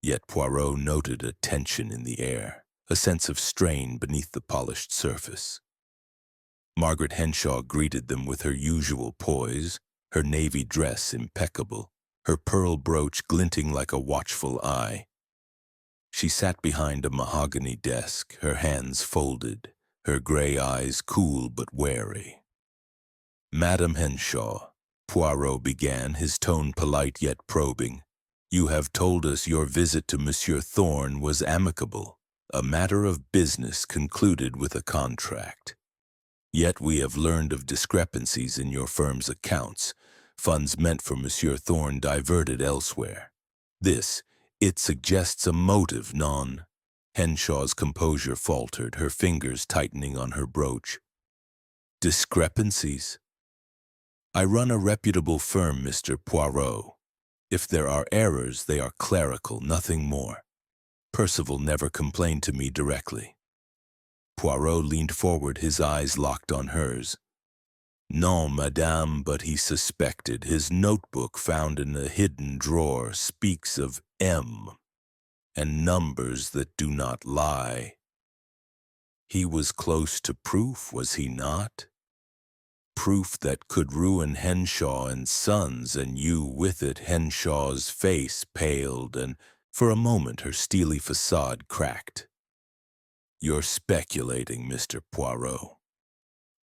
Yet Poirot noted a tension in the air, a sense of strain beneath the polished surface. Margaret Henshaw greeted them with her usual poise, her navy dress impeccable, her pearl brooch glinting like a watchful eye. She sat behind a mahogany desk, her hands folded, her gray eyes cool but wary. "Madame Henshaw," Poirot began, his tone polite yet probing, "you have told us your visit to Monsieur Thorne was amicable, a matter of business concluded with a contract. Yet we have learned of discrepancies in your firm's accounts, funds meant for Monsieur Thorne diverted elsewhere. This, it suggests a motive, non?" Henshaw's composure faltered, her fingers tightening on her brooch. Discrepancies? I run a reputable firm, Mr. Poirot. If there are errors, they are clerical, nothing more. Percival never complained to me directly. Poirot leaned forward, his eyes locked on hers. Non, madame, but he suspected. His notebook found in a hidden drawer speaks of M and numbers that do not lie. He was close to proof, was he not? Proof that could ruin Henshaw and Sons, and you with it. Henshaw's face paled, and for a moment her steely facade cracked. You're speculating, Mr. Poirot.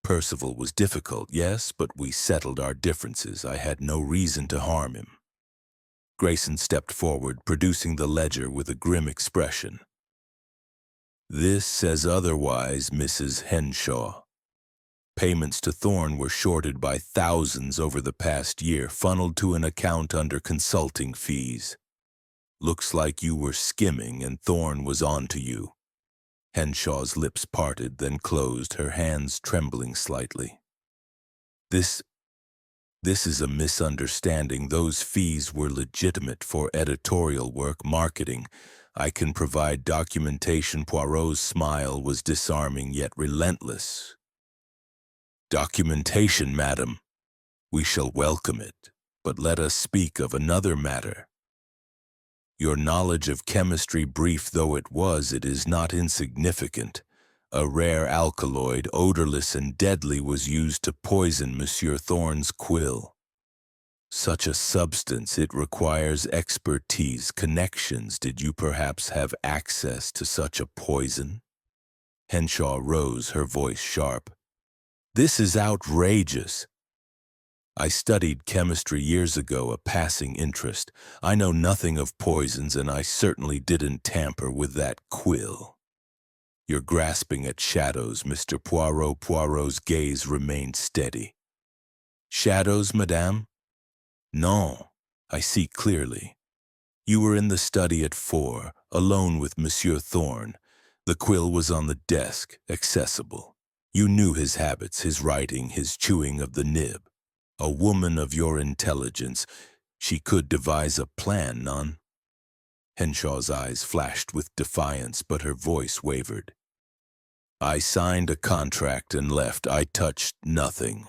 Percival was difficult, yes, but we settled our differences. I had no reason to harm him. Grayson stepped forward, producing the ledger with a grim expression. This says otherwise, Mrs. Henshaw. Payments to Thorne were shorted by thousands over the past year, funneled to an account under consulting fees. Looks like you were skimming and Thorne was on to you. Henshaw's lips parted, then closed, her hands trembling slightly. This is a misunderstanding. Those fees were legitimate for editorial work, marketing. I can provide documentation. Poirot's smile was disarming yet relentless. Documentation, madam. We shall welcome it, but let us speak of another matter. Your knowledge of chemistry, brief though it is not insignificant. A rare alkaloid, odorless and deadly, was used to poison Monsieur Thorne's quill. Such a substance, it requires expertise, connections. Did you perhaps have access to such a poison? Henshaw rose, her voice sharp. This is outrageous. I studied chemistry years ago, a passing interest. I know nothing of poisons, and I certainly didn't tamper with that quill. You're grasping at shadows, Mr. Poirot. Poirot's gaze remained steady. Shadows, madame? Non, I see clearly. You were in the study at 4, alone with Monsieur Thorne. The quill was on the desk, accessible. You knew his habits, his writing, his chewing of the nib. A woman of your intelligence, she could devise a plan, none? Henshaw's eyes flashed with defiance, but her voice wavered. I signed a contract and left. I touched nothing.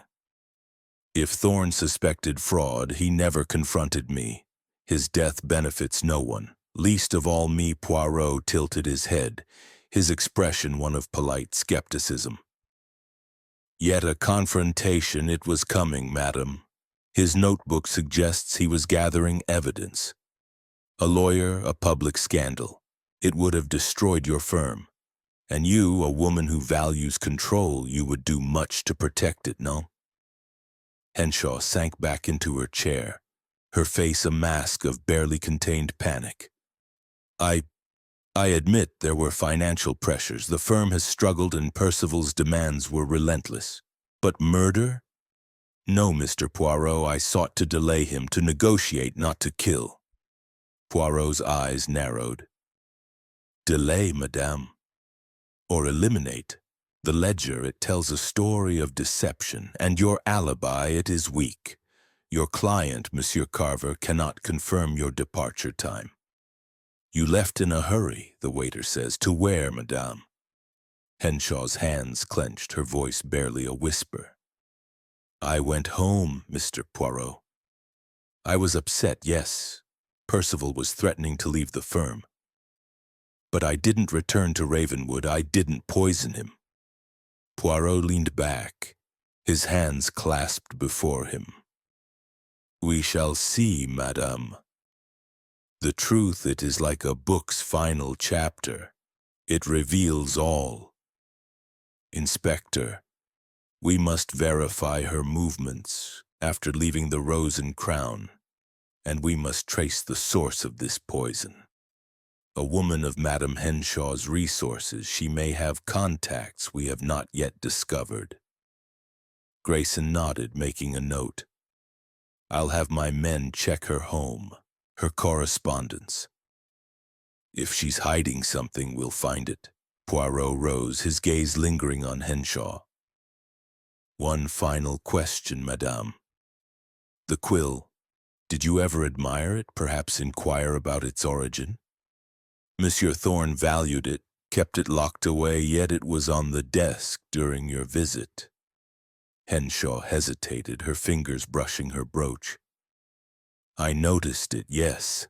If Thorne suspected fraud, he never confronted me. His death benefits no one, least of all me. Poirot tilted his head, his expression one of polite skepticism. Yet a confrontation, it was coming, madam. His notebook suggests he was gathering evidence. A lawyer, a public scandal. It would have destroyed your firm. And you, a woman who values control, you would do much to protect it, no? Henshaw sank back into her chair, her face a mask of barely contained panic. I admit there were financial pressures. The firm has struggled and Percival's demands were relentless. But murder? No, Mr. Poirot, I sought to delay him, to negotiate, not to kill. Poirot's eyes narrowed. Delay, madame. Or eliminate. The ledger, it tells a story of deception, and your alibi, it is weak. Your client, Monsieur Carver, cannot confirm your departure time. You left in a hurry, the waiter says. To where, madame? Henshaw's hands clenched, her voice barely a whisper. I went home, Mr. Poirot. I was upset, yes. Percival was threatening to leave the firm. But I didn't return to Ravenwood. I didn't poison him. Poirot leaned back, his hands clasped before him. We shall see, madame. The truth, it is like a book's final chapter. It reveals all. Inspector, we must verify her movements after leaving the Rose and Crown, and we must trace the source of this poison. A woman of Madame Henshaw's resources, she may have contacts we have not yet discovered. Grayson nodded, making a note. I'll have my men check her home, her correspondence. If she's hiding something, we'll find it. Poirot rose, his gaze lingering on Henshaw. One final question, madame. The quill, did you ever admire it, perhaps inquire about its origin? Monsieur Thorne valued it, kept it locked away, yet it was on the desk during your visit. Henshaw hesitated, her fingers brushing her brooch. I noticed it, yes.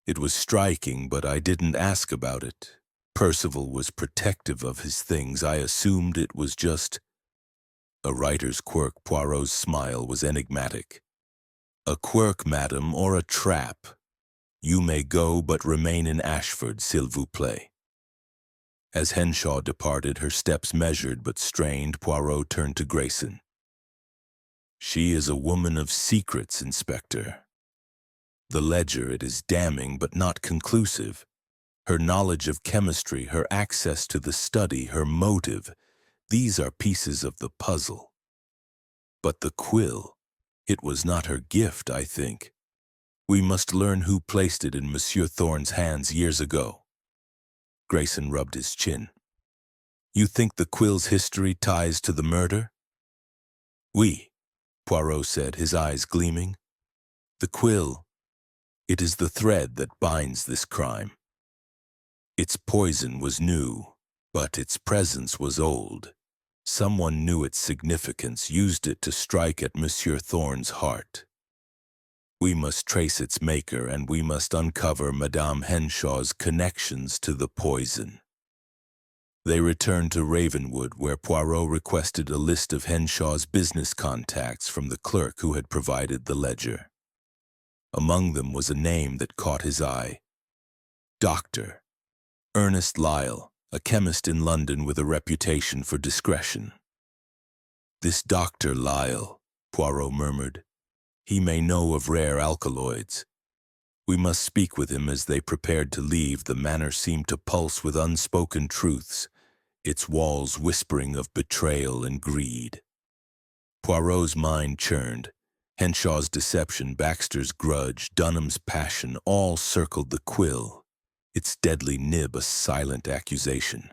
It was striking, but I didn't ask about it. Percival was protective of his things. I assumed it was just a writer's quirk. Poirot's smile was enigmatic. A quirk, madam, or a trap? You may go, but remain in Ashford, s'il vous plaît. As Henshaw departed, her steps measured but strained, Poirot turned to Grayson. She is a woman of secrets, Inspector. The ledger, it is damning but not conclusive. Her knowledge of chemistry, her access to the study, her motive, these are pieces of the puzzle. But the quill, it was not her gift, I think. We must learn who placed it in Monsieur Thorne's hands years ago. Grayson rubbed his chin. You think the quill's history ties to the murder? Oui, Poirot said, his eyes gleaming. The quill, it is the thread that binds this crime. Its poison was new, but its presence was old. Someone knew its significance, used it to strike at Monsieur Thorne's heart. We must trace its maker, and we must uncover Madame Henshaw's connections to the poison. They returned to Ravenwood, where Poirot requested a list of Henshaw's business contacts from the clerk who had provided the ledger. Among them was a name that caught his eye. Dr. Ernest Lyle, a chemist in London with a reputation for discretion. This Dr. Lyle, Poirot murmured. He may know of rare alkaloids. We must speak with him. As they prepared to leave, the manor seemed to pulse with unspoken truths, its walls whispering of betrayal and greed. Poirot's mind churned. Henshaw's deception, Baxter's grudge, Dunham's passion, all circled the quill, its deadly nib a silent accusation.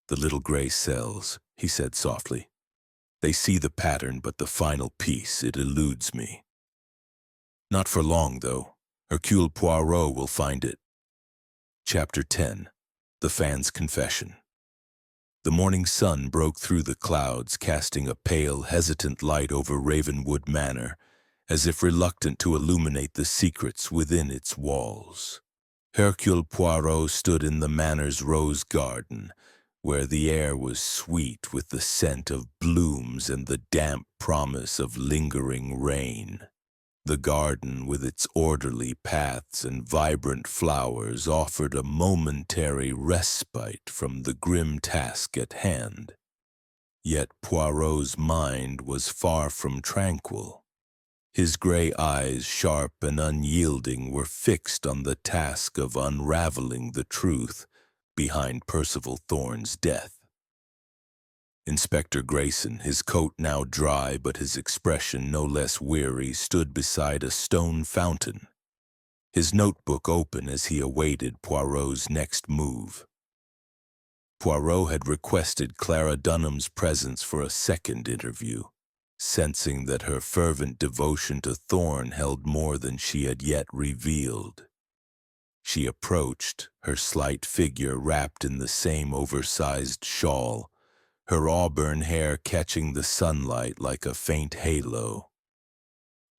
The little gray cells, he said softly. They see the pattern, but the final piece, it eludes me. Not for long, though. Hercule Poirot will find it. Chapter 10. The Fan's Confession. The morning sun broke through the clouds, casting a pale, hesitant light over Ravenwood Manor, as if reluctant to illuminate the secrets within its walls. Hercule Poirot stood in the manor's rose garden, where the air was sweet with the scent of blooms and the damp promise of lingering rain. The garden, with its orderly paths and vibrant flowers, offered a momentary respite from the grim task at hand. Yet Poirot's mind was far from tranquil. His gray eyes, sharp and unyielding, were fixed on the task of unraveling the truth behind Percival Thorne's death. Inspector Grayson, his coat now dry but his expression no less weary, stood beside a stone fountain, his notebook open as he awaited Poirot's next move. Poirot had requested Clara Dunham's presence for a second interview, sensing that her fervent devotion to Thorne held more than she had yet revealed. She approached, her slight figure wrapped in the same oversized shawl, her auburn hair catching the sunlight like a faint halo.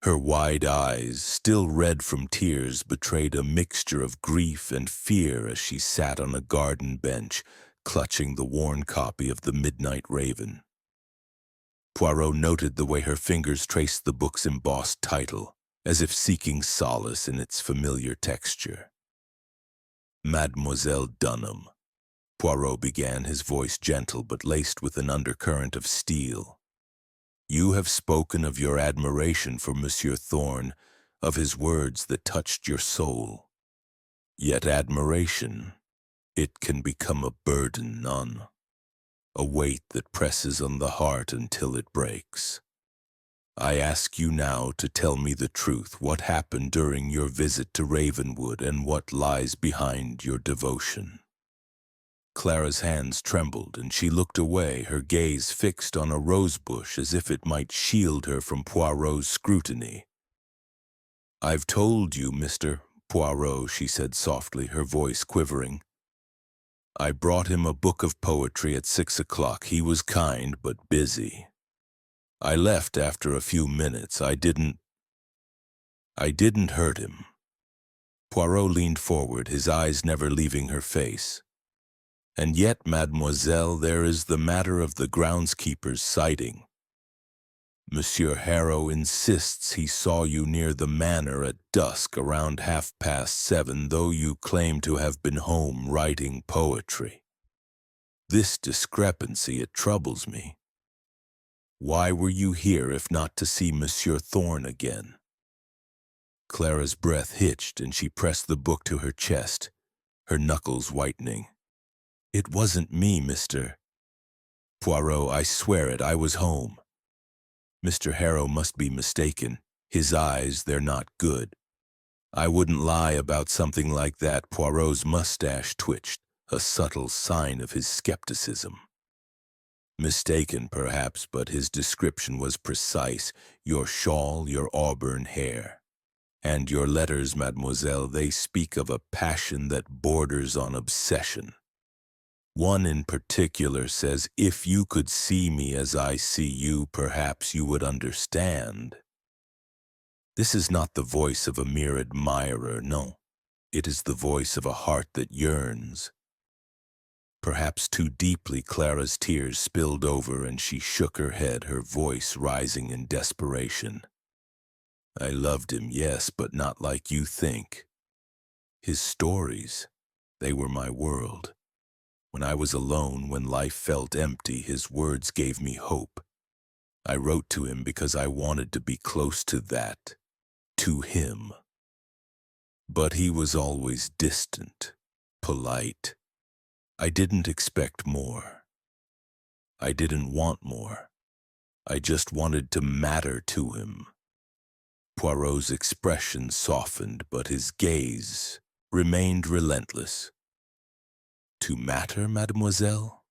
Her wide eyes, still red from tears, betrayed a mixture of grief and fear as she sat on a garden bench, clutching the worn copy of The Midnight Raven. Poirot noted the way her fingers traced the book's embossed title, as if seeking solace in its familiar texture. Mademoiselle Dunham, Poirot began, his voice gentle but laced with an undercurrent of steel. You have spoken of your admiration for Monsieur Thorne, of his words that touched your soul. Yet admiration, it can become a burden, none, a weight that presses on the heart until it breaks. I ask you now to tell me the truth. What happened during your visit to Ravenwood and what lies behind your devotion?" Clara's hands trembled and she looked away, her gaze fixed on a rosebush as if it might shield her from Poirot's scrutiny. "I've told you, Mr. Poirot," she said softly, her voice quivering. "I brought him a book of poetry at 6 o'clock. He was kind but busy. I left after a few minutes. I didn't hurt him." Poirot leaned forward, his eyes never leaving her face. "And yet, mademoiselle, there is the matter of the groundskeeper's sighting. Monsieur Harrow insists he saw you near the manor at dusk around 7:30, though you claim to have been home writing poetry. This discrepancy, it troubles me. Why were you here if not to see Monsieur Thorn again?" Clara's breath hitched and she pressed the book to her chest, her knuckles whitening. "It wasn't me, Mr. Poirot, I swear it, I was home." Mr. Harrow must be mistaken. His eyes, they're not good. "I wouldn't lie about something like that." Poirot's mustache twitched, a subtle sign of his skepticism. "Mistaken, perhaps, but his description was precise. Your shawl, your auburn hair. And your letters, mademoiselle, they speak of a passion that borders on obsession. One in particular says, 'If you could see me as I see you, perhaps you would understand.' This is not the voice of a mere admirer, no. It is the voice of a heart that yearns." Perhaps too deeply, Clara's tears spilled over and she shook her head, her voice rising in desperation. "I loved him, yes, but not like you think. His stories, they were my world. When I was alone, when life felt empty, his words gave me hope. I wrote to him because I wanted to be close to that, to him. But he was always distant, polite. I didn't expect more. I didn't want more. I just wanted to matter to him." Poirot's expression softened, but his gaze remained relentless. "To matter, mademoiselle?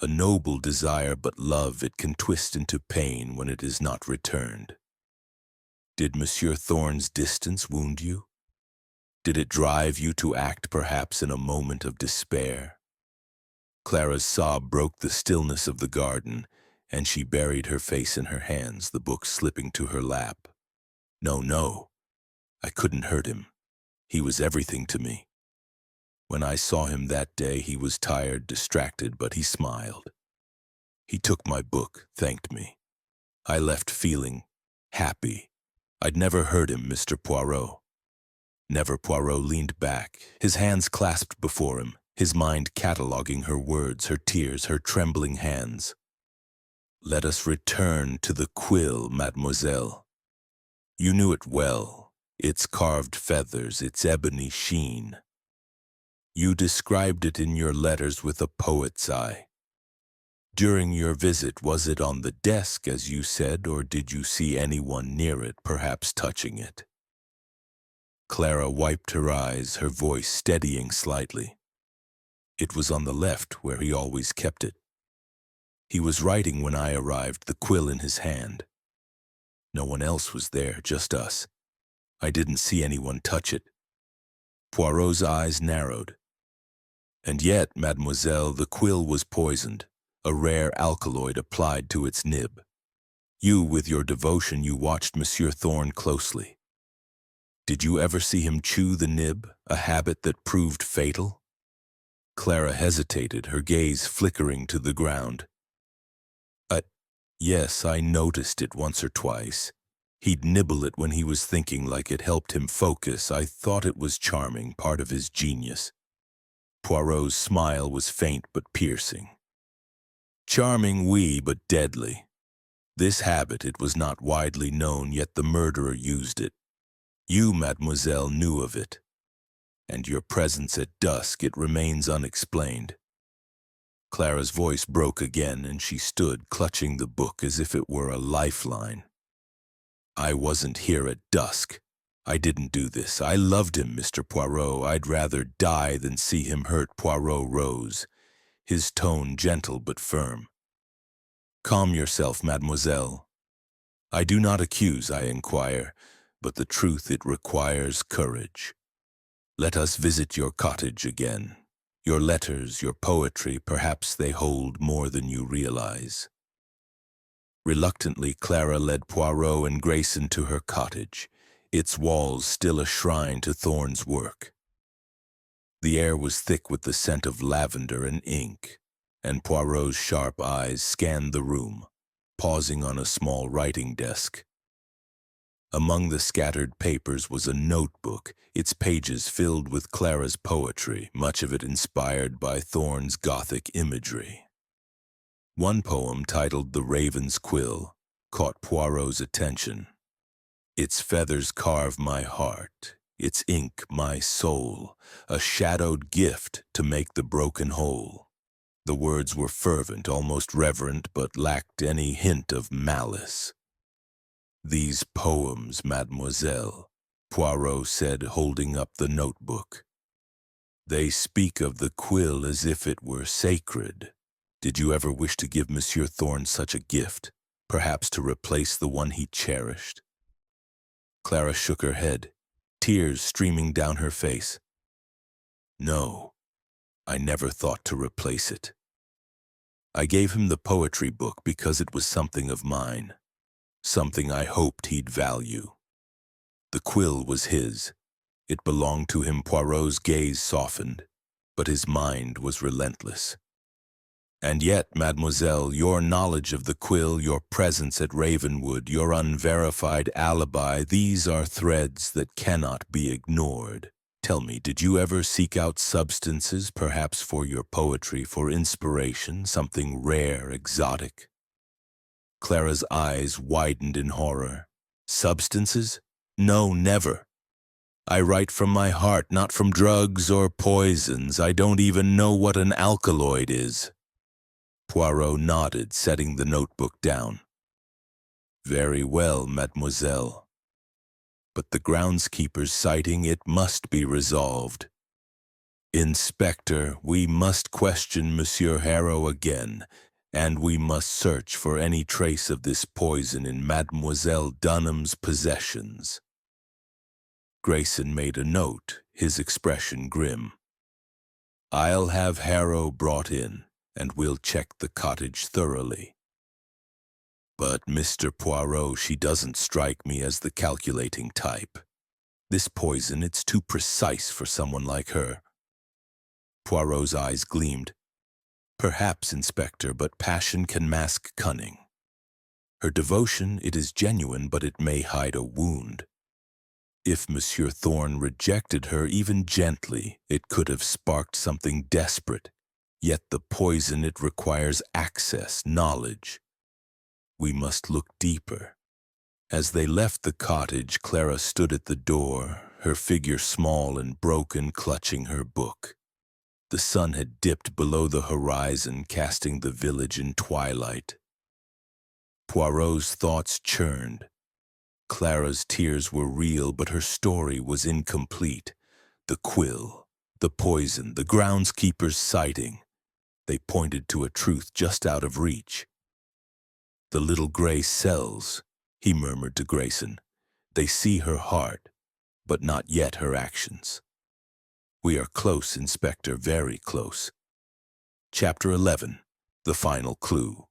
A noble desire, but love, it can twist into pain when it is not returned. Did Monsieur Thorn's distance wound you? Did it drive you to act perhaps in a moment of despair?" Clara's sob broke the stillness of the garden, and she buried her face in her hands, the book slipping to her lap. "No, no, I couldn't hurt him. He was everything to me. When I saw him that day, he was tired, distracted, but he smiled. He took my book, thanked me. I left feeling happy. I'd never hurt him, Mr. Poirot." Never. Poirot leaned back, his hands clasped before him, his mind cataloguing her words, her tears, her trembling hands. "Let us return to the quill, mademoiselle. You knew it well, its carved feathers, its ebony sheen. You described it in your letters with a poet's eye. During your visit, was it on the desk, as you said, or did you see anyone near it, perhaps touching it?" Clara wiped her eyes, her voice steadying slightly. "It was on the left, where he always kept it. He was writing when I arrived, the quill in his hand. No one else was there, just us. I didn't see anyone touch it." Poirot's eyes narrowed. "And yet, mademoiselle, the quill was poisoned, a rare alkaloid applied to its nib. You, with your devotion, you watched Monsieur Thorn closely. Did you ever see him chew the nib, a habit that proved fatal?" Clara hesitated, her gaze flickering to the ground. Yes, I noticed it once or twice. He'd nibble it when he was thinking, like it helped him focus. I thought it was charming, part of his genius." Poirot's smile was faint but piercing. "Charming, oui, but deadly. This habit, it was not widely known, yet the murderer used it. You, mademoiselle, knew of it. And your presence at dusk, it remains unexplained." Clara's voice broke again, and she stood, clutching the book as if it were a lifeline. I wasn't here at dusk. I didn't do this. I loved him, Mr. Poirot. I'd rather die than see him hurt. Poirot rose, his tone gentle but firm. Calm yourself, mademoiselle. I do not accuse, I inquire, but the truth it requires courage. Let us visit your cottage again. Your letters, your poetry, perhaps they hold more than you realize. Reluctantly, Clara led Poirot and Grayson to her cottage, its walls still a shrine to Thorne's work. The air was thick with the scent of lavender and ink, and Poirot's sharp eyes scanned the room, pausing on a small writing desk. Among the scattered papers was a notebook, its pages filled with Clara's poetry, much of it inspired by Thorne's Gothic imagery. One poem, titled The Raven's Quill, caught Poirot's attention. Its feathers carve my heart, its ink my soul, a shadowed gift to make the broken whole. The words were fervent, almost reverent, but lacked any hint of malice. These poems, mademoiselle, Poirot said, holding up the notebook. They speak of the quill as if it were sacred. Did you ever wish to give Monsieur Thorne such a gift, perhaps to replace the one he cherished? Clara shook her head, tears streaming down her face. No, I never thought to replace it. I gave him the poetry book because it was something of mine, something I hoped he'd value. The quill was his. It belonged to him. Poirot's gaze softened, but his mind was relentless. And yet, mademoiselle, your knowledge of the quill, your presence at Ravenwood, your unverified alibi, these are threads that cannot be ignored. Tell me, did you ever seek out substances, perhaps for your poetry, for inspiration, something rare, exotic? Clara's eyes widened in horror. Substances? No, never. I write from my heart, not from drugs or poisons. I don't even know what an alkaloid is. Poirot nodded, setting the notebook down. Very well, mademoiselle. But the groundskeeper's sighting, it must be resolved. Inspector, we must question Monsieur Harrow again, and we must search for any trace of this poison in Mademoiselle Dunham's possessions. Grayson made a note, his expression grim. I'll have Harrow brought in, and we'll check the cottage thoroughly. But, Mr. Poirot, she doesn't strike me as the calculating type. This poison, it's too precise for someone like her. Poirot's eyes gleamed. Perhaps, Inspector, but passion can mask cunning. Her devotion, it is genuine, but it may hide a wound. If Monsieur Thorne rejected her even gently, it could have sparked something desperate. Yet the poison, it requires access, knowledge. We must look deeper. As they left the cottage, Clara stood at the door, her figure small and broken, clutching her book. The sun had dipped below the horizon, casting the village in twilight. Poirot's thoughts churned. Clara's tears were real, but her story was incomplete. The quill, the poison, the groundskeeper's sighting. They pointed to a truth just out of reach. The little gray cells, he murmured to Grayson. They see her heart, but not yet her actions. We are close, Inspector, very close. Chapter 11. The Final Clue.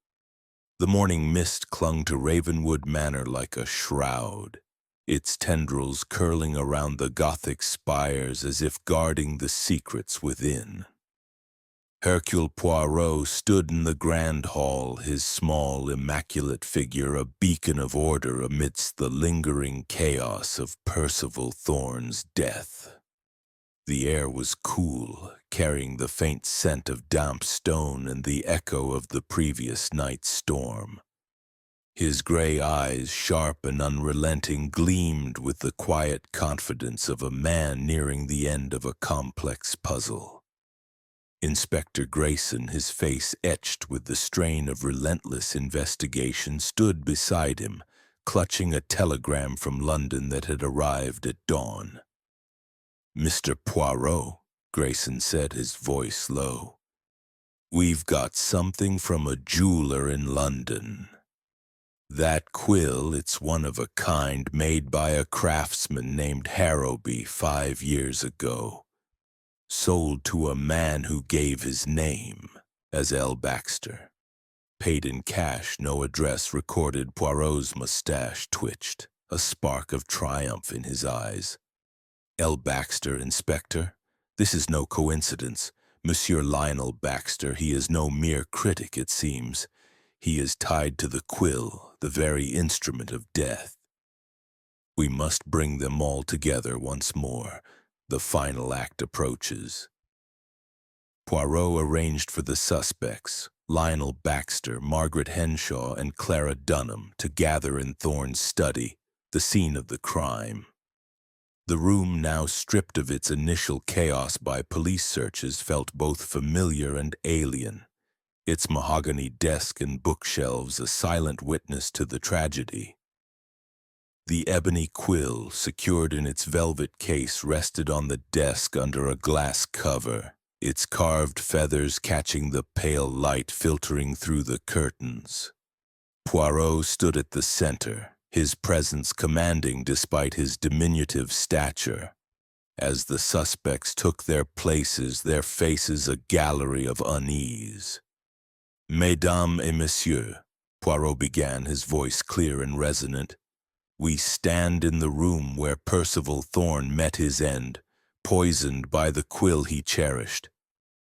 The morning mist clung to Ravenwood Manor like a shroud, its tendrils curling around the Gothic spires as if guarding the secrets within. Hercule Poirot stood in the grand hall, his small, immaculate figure a beacon of order amidst the lingering chaos of Percival Thorne's death. The air was cool, carrying the faint scent of damp stone and the echo of the previous night's storm. His gray eyes, sharp and unrelenting, gleamed with the quiet confidence of a man nearing the end of a complex puzzle. Inspector Grayson, his face etched with the strain of relentless investigation, stood beside him, clutching a telegram from London that had arrived at dawn. "Mr. Poirot," Grayson said, his voice low, "we've got something from a jeweler in London. That quill, it's one of a kind made by a craftsman named Harrowby 5 years ago. Sold to a man who gave his name as L. Baxter. Paid in cash, no address recorded." Poirot's mustache twitched, a spark of triumph in his eyes. "L. Baxter, Inspector? This is no coincidence. Monsieur Lionel Baxter, he is no mere critic, it seems. He is tied to the quill, the very instrument of death. We must bring them all together once more. The final act approaches." Poirot arranged for the suspects, Lionel Baxter, Margaret Henshaw, and Clara Dunham, to gather in Thorne's study, the scene of the crime. The room, now stripped of its initial chaos by police searches, felt both familiar and alien, its mahogany desk and bookshelves a silent witness to the tragedy. The Ebony Quill, secured in its velvet case, rested on the desk under a glass cover, its carved feathers catching the pale light filtering through the curtains. Poirot stood at the center, his presence commanding despite his diminutive stature. As the suspects took their places, their faces a gallery of unease. "Mesdames et messieurs," Poirot began, his voice clear and resonant, "we stand in the room where Percival Thorne met his end, poisoned by the quill he cherished.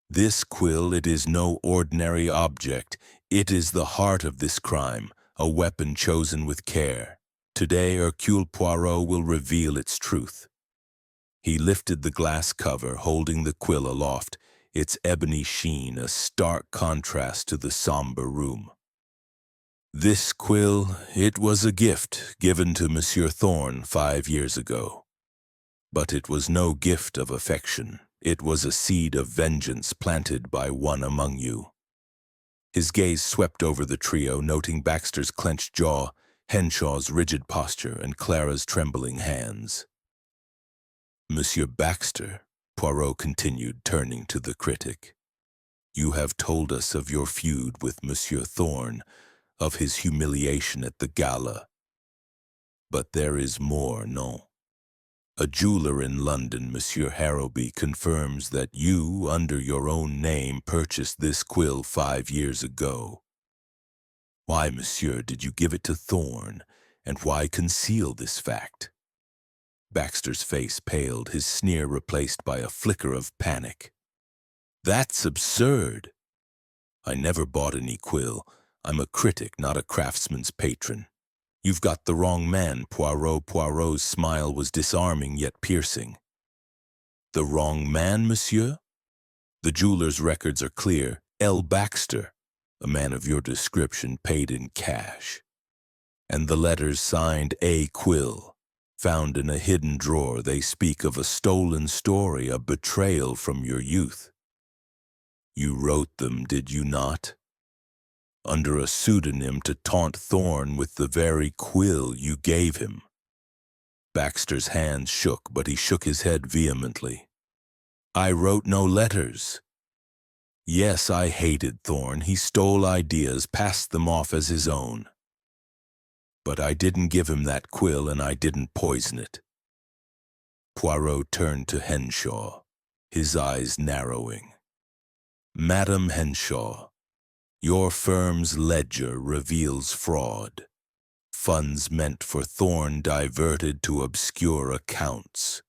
This quill, it is no ordinary object. It is the heart of this crime, a weapon chosen with care. Today, Hercule Poirot will reveal its truth." He lifted the glass cover, holding the quill aloft, its ebony sheen a stark contrast to the somber room. "This quill, it was a gift given to Monsieur Thorne 5 years ago. But it was no gift of affection. It was a seed of vengeance planted by one among you." His gaze swept over the trio, noting Baxter's clenched jaw, Henshaw's rigid posture, and Clara's trembling hands. "Monsieur Baxter," Poirot continued, turning to the critic, "you have told us of your feud with Monsieur Thorne, of his humiliation at the gala. But there is more, non? A jeweler in London, Monsieur Harrowby, confirms that you, under your own name, purchased this quill 5 years ago. Why, monsieur, did you give it to Thorne, and why conceal this fact?" Baxter's face paled, his sneer replaced by a flicker of panic. "That's absurd. I never bought any quill. I'm a critic, not a craftsman's patron. You've got the wrong man, Poirot." Poirot's smile was disarming yet piercing. "The wrong man, monsieur? The jeweler's records are clear. L. Baxter, a man of your description, paid in cash. And the letters signed A. Quill, found in a hidden drawer, they speak of a stolen story, a betrayal from your youth. You wrote them, did you not? Under a pseudonym to taunt Thorne with the very quill you gave him." Baxter's hands shook, but he shook his head vehemently. "I wrote no letters. Yes, I hated Thorne. He stole ideas, passed them off as his own. But I didn't give him that quill, and I didn't poison it." Poirot turned to Henshaw, his eyes narrowing. "Madame Henshaw, your firm's ledger reveals fraud. Funds meant for Thorne diverted to obscure accounts.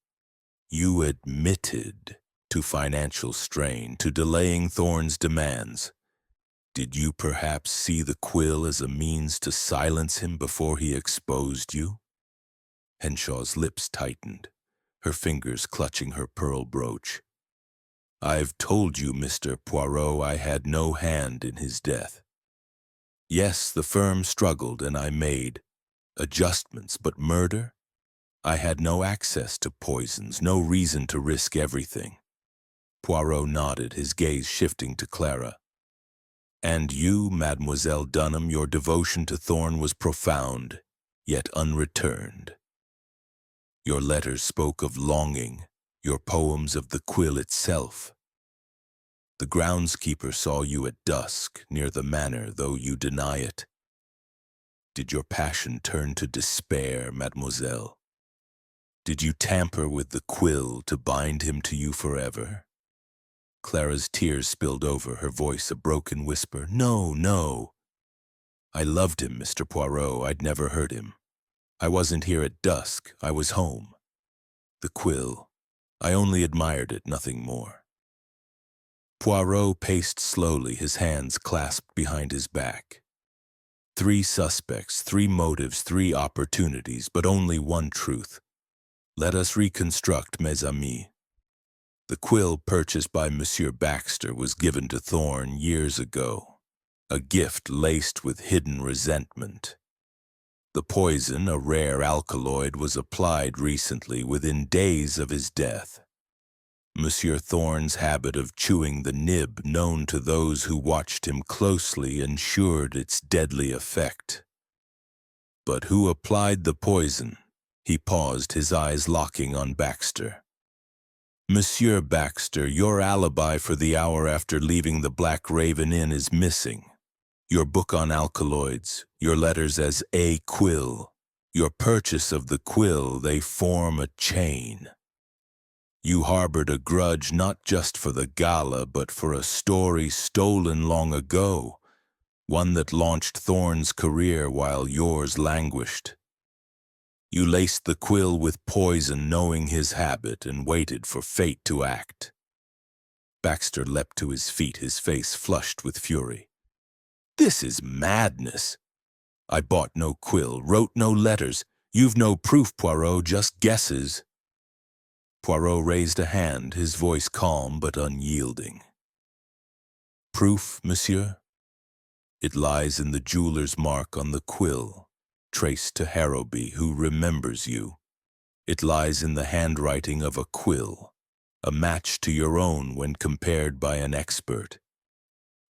You admitted to financial strain, to delaying Thorne's demands. Did you perhaps see the quill as a means to silence him before he exposed you?" Henshaw's lips tightened, her fingers clutching her pearl brooch. "I've told you, Mr. Poirot, I had no hand in his death. Yes, the firm struggled and I made adjustments, but murder? I had no access to poisons, no reason to risk everything." Poirot nodded, his gaze shifting to Clara. "And you, Mademoiselle Dunham, your devotion to Thorne was profound, yet unreturned. Your letters spoke of longing, your poems of the quill itself. The groundskeeper saw you at dusk near the manor, though you deny it. Did your passion turn to despair, mademoiselle? Did you tamper with the quill to bind him to you forever? Clara's tears spilled over, her voice a broken whisper. No, no. I loved him, Mr. Poirot. I'd never hurt him. I wasn't here at dusk. I was home. The quill. I only admired it, nothing more. Poirot paced slowly, his hands clasped behind his back. 3 suspects, 3 motives, 3 opportunities, but only one truth. Let us reconstruct, mes amis. The quill purchased by Monsieur Baxter was given to Thorne years ago, a gift laced with hidden resentment. The poison, a rare alkaloid, was applied recently, within days of his death. Monsieur Thorne's habit of chewing the nib, known to those who watched him closely, ensured its deadly effect. But who applied the poison? He paused, his eyes locking on Baxter. Monsieur Baxter, your alibi for the hour after leaving the Black Raven Inn is missing. Your book on alkaloids, your letters as a quill, your purchase of the quill, they form a chain. You harbored a grudge not just for the gala, but for a story stolen long ago, one that launched Thorne's career while yours languished. You laced the quill with poison, knowing his habit, and waited for fate to act. Baxter leapt to his feet, his face flushed with fury. This is madness. I bought no quill, wrote no letters. You've no proof, Poirot, just guesses. Poirot raised a hand, his voice calm but unyielding. Proof, monsieur? It lies in the jeweler's mark on the quill, traced to Harrowby, who remembers you. It lies in the handwriting of a quill, a match to your own when compared by an expert.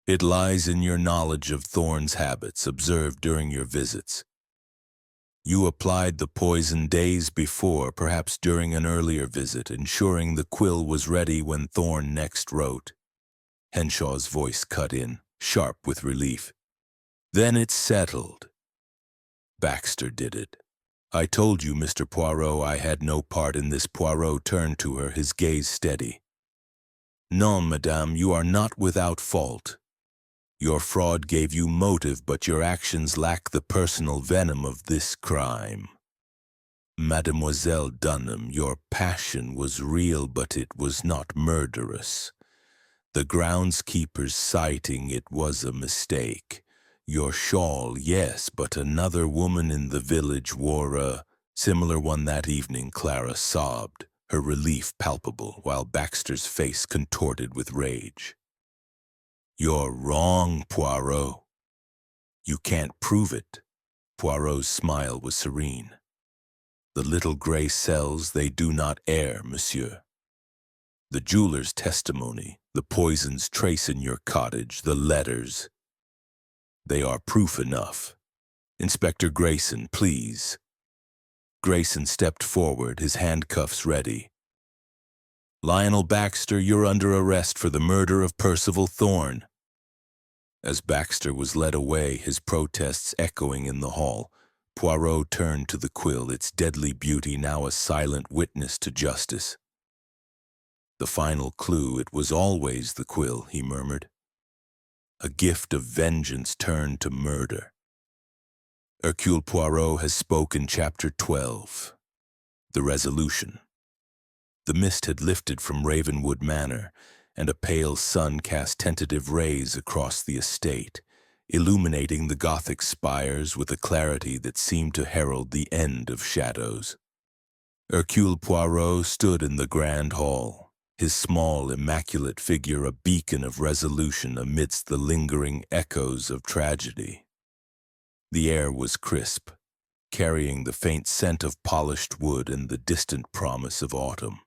It lies in your knowledge of Thorne's habits observed during your visits. You applied the poison days before, perhaps during an earlier visit, ensuring the quill was ready when Thorne next wrote. Henshaw's voice cut in, sharp with relief. Then it's settled. Baxter did it. I told you, Mr. Poirot, I had no part in this. Poirot turned to her, his gaze steady. Non, madame, you are not without fault. Your fraud gave you motive, but your actions lack the personal venom of this crime. Mademoiselle Dunham, your passion was real, but it was not murderous. The groundskeeper's sighting, it was a mistake. Your shawl, yes, but another woman in the village wore a similar one that evening. Clara sobbed, her relief palpable, while Baxter's face contorted with rage. You're wrong, Poirot. You can't prove it. Poirot's smile was serene. The little gray cells, they do not err, monsieur. The jeweler's testimony, the poison's trace in your cottage, the letters, they are proof enough. Inspector Grayson, please. Grayson stepped forward, his handcuffs ready. Lionel Baxter, you're under arrest for the murder of Percival Thorne. As Baxter was led away, his protests echoing in the hall, Poirot turned to the quill, its deadly beauty now a silent witness to justice. The final clue, it was always the quill, he murmured. A gift of vengeance turned to murder. Hercule Poirot has spoken. Chapter 12. The Resolution. The mist had lifted from Ravenwood Manor, and a pale sun cast tentative rays across the estate, illuminating the Gothic spires with a clarity that seemed to herald the end of shadows. Hercule Poirot stood in the grand hall, his small, immaculate figure a beacon of resolution amidst the lingering echoes of tragedy. The air was crisp, carrying the faint scent of polished wood and the distant promise of autumn.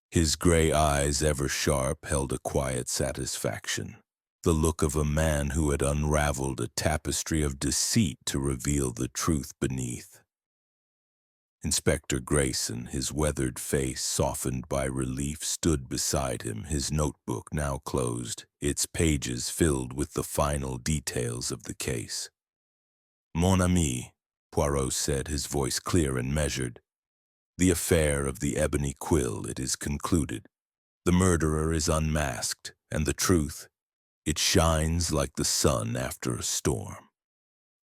His gray eyes, ever sharp, held a quiet satisfaction, the look of a man who had unraveled a tapestry of deceit to reveal the truth beneath. Inspector Grayson, his weathered face softened by relief, stood beside him, his notebook now closed, its pages filled with the final details of the case. "Mon ami," Poirot said, his voice clear and measured, "the affair of the Ebony Quill, it is concluded. The murderer is unmasked, and the truth, it shines like the sun after a storm.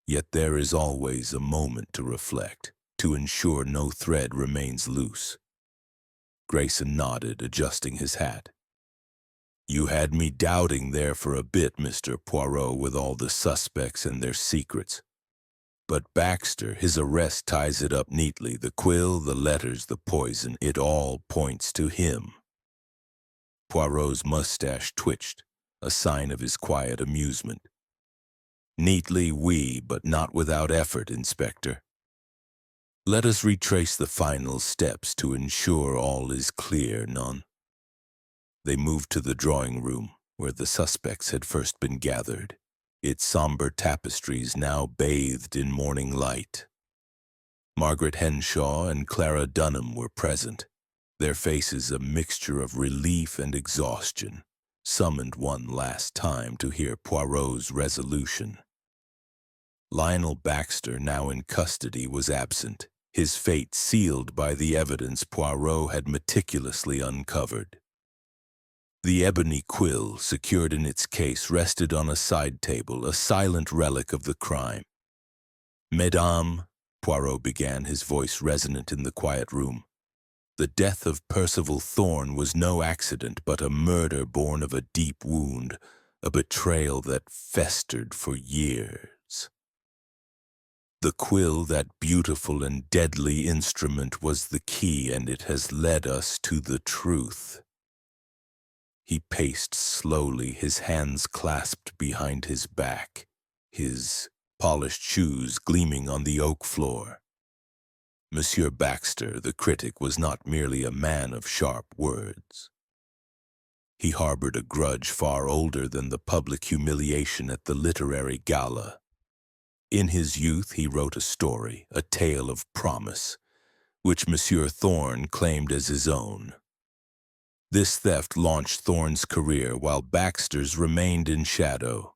Yet there is always a moment to reflect, to ensure no thread remains loose." Grayson nodded, adjusting his hat. "You had me doubting there for a bit, Mr. Poirot, with all the suspects and their secrets. But Baxter, his arrest ties it up neatly. The quill, the letters, the poison, it all points to him." Poirot's mustache twitched, a sign of his quiet amusement. "Neatly, oui, but not without effort, Inspector. Let us retrace the final steps to ensure all is clear, non?" They moved to the drawing room, where the suspects had first been gathered, its somber tapestries now bathed in morning light. Margaret Henshaw and Clara Dunham were present, their faces a mixture of relief and exhaustion, summoned one last time to hear Poirot's resolution. Lionel Baxter, now in custody, was absent, his fate sealed by the evidence Poirot had meticulously uncovered. The ebony quill, secured in its case, rested on a side table, a silent relic of the crime. "Mesdames," Poirot began, his voice resonant in the quiet room, "the death of Percival Thorne was no accident, but a murder born of a deep wound, a betrayal that festered for years. The quill, that beautiful and deadly instrument, was the key, and it has led us to the truth." He paced slowly, his hands clasped behind his back, his polished shoes gleaming on the oak floor. Monsieur Baxter, the critic, was not merely a man of sharp words. He harbored a grudge far older than the public humiliation at the literary gala. In his youth he wrote a story, a tale of promise, which Monsieur Thorne claimed as his own. This theft launched Thorne's career, while Baxter's remained in shadow.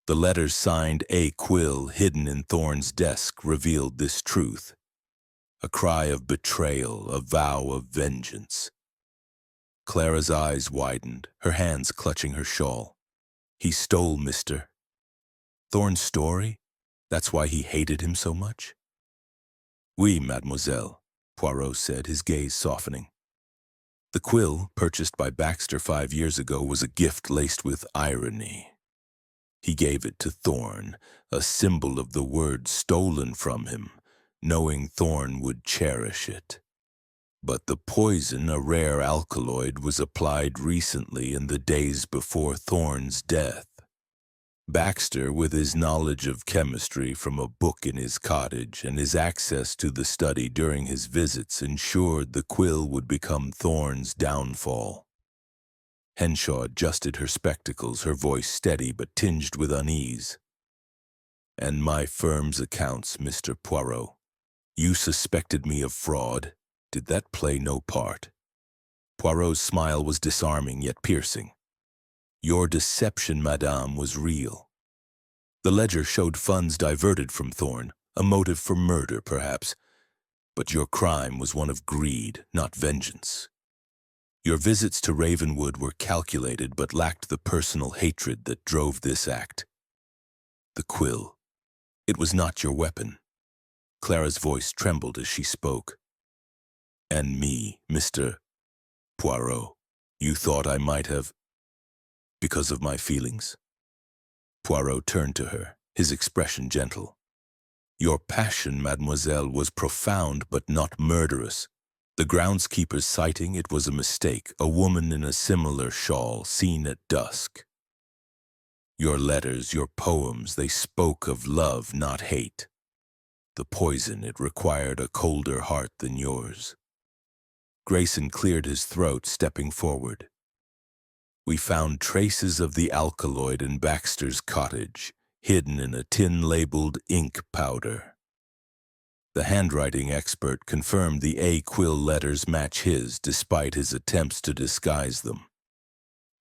The letters signed A. Quill, hidden in Thorne's desk, revealed this truth. A cry of betrayal, a vow of vengeance. Clara's eyes widened, her hands clutching her shawl. "He stole Mr. Thorne's story? That's why he hated him so much?" "Oui, mademoiselle," Poirot said, his gaze softening. "The quill, purchased by Baxter 5 years ago, was a gift laced with irony. He gave it to Thorne, a symbol of the word stolen from him, knowing Thorne would cherish it. But the poison, a rare alkaloid, was applied recently in the days before Thorne's death. Baxter, with his knowledge of chemistry from a book in his cottage and his access to the study during his visits, ensured the quill would become Thorne's downfall." Henshaw adjusted her spectacles, her voice steady but tinged with unease. "And my firm's accounts, Mr. Poirot. You suspected me of fraud. Did that play no part?" Poirot's smile was disarming yet piercing. "Your deception, madame, was real. The ledger showed funds diverted from Thorne, a motive for murder, perhaps. But your crime was one of greed, not vengeance. Your visits to Ravenwood were calculated but lacked the personal hatred that drove this act. The quill, it was not your weapon." Clara's voice trembled as she spoke. "And me, Mr. Poirot, you thought I might have... because of my feelings?" Poirot turned to her, his expression gentle. "Your passion, mademoiselle, was profound but not murderous. The groundskeeper's sighting, it was a mistake, a woman in a similar shawl seen at dusk. Your letters, your poems, they spoke of love, not hate. The poison, it required a colder heart than yours." Grayson cleared his throat, stepping forward. "We found traces of the alkaloid in Baxter's cottage, hidden in a tin labeled ink powder. The handwriting expert confirmed the A. Quill letters match his despite his attempts to disguise them.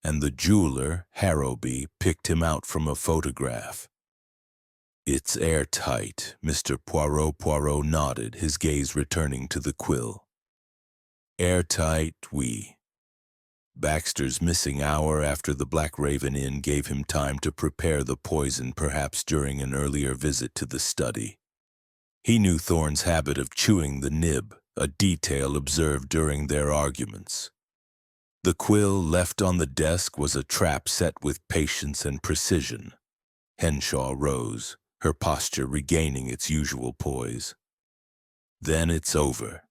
And the jeweler, Harrowby, picked him out from a photograph. It's airtight, Mr. Poirot. Poirot nodded, his gaze returning to the quill. Airtight, oui. Baxter's missing hour after the Black Raven Inn gave him time to prepare the poison, perhaps during an earlier visit to the study. He knew Thorne's habit of chewing the nib, a detail observed during their arguments. The quill left on the desk was a trap set with patience and precision. Henshaw rose, her posture regaining its usual poise. Then it's over.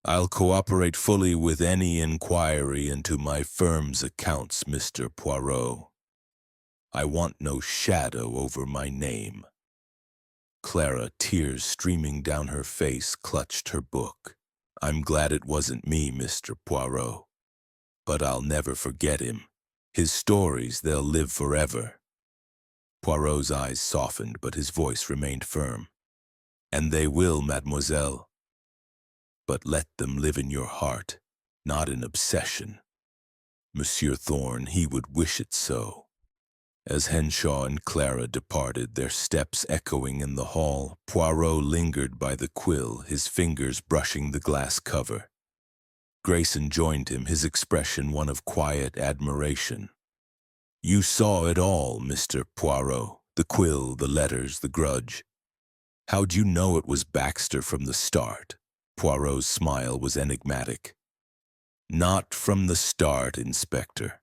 I'll cooperate fully with any inquiry into my firm's accounts, Mr. Poirot. I want no shadow over my name. Clara, tears streaming down her face, clutched her book. I'm glad it wasn't me, Mr. Poirot. But I'll never forget him. His stories, they'll live forever. Poirot's eyes softened, but his voice remained firm. And they will, mademoiselle. But let them live in your heart, not in obsession. Monsieur Thorne, he would wish it so. As Henshaw and Clara departed, their steps echoing in the hall, Poirot lingered by the quill, his fingers brushing the glass cover. Grayson joined him, his expression one of quiet admiration. You saw it all, Mr. Poirot, the quill, the letters, the grudge. How'd you know it was Baxter from the start? Poirot's smile was enigmatic. Not from the start, Inspector.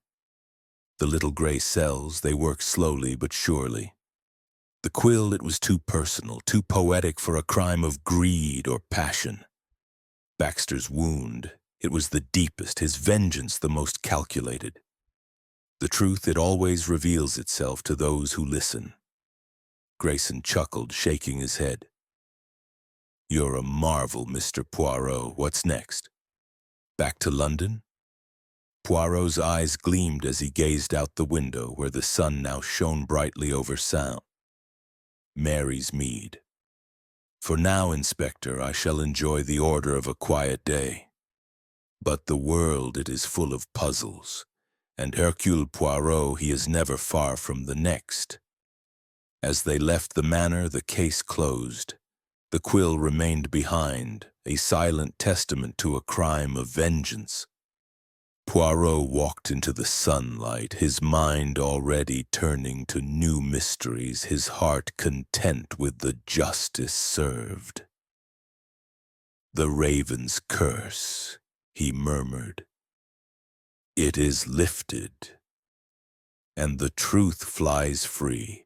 The little gray cells, they work slowly but surely. The quill, it was too personal, too poetic for a crime of greed or passion. Baxter's wound, it was the deepest, his vengeance the most calculated. The truth, it always reveals itself to those who listen. Grayson chuckled, shaking his head. You're a marvel, Mr. Poirot. What's next? Back to London? Poirot's eyes gleamed as he gazed out the window where the sun now shone brightly over Sound. Mary's Mead. For now, Inspector, I shall enjoy the order of a quiet day. But the world, it is full of puzzles, and Hercule Poirot, he is never far from the next. As they left the manor, the case closed. The quill remained behind, a silent testament to a crime of vengeance. Poirot walked into the sunlight, his mind already turning to new mysteries, his heart content with the justice served. The raven's curse, he murmured. It is lifted, and the truth flies free.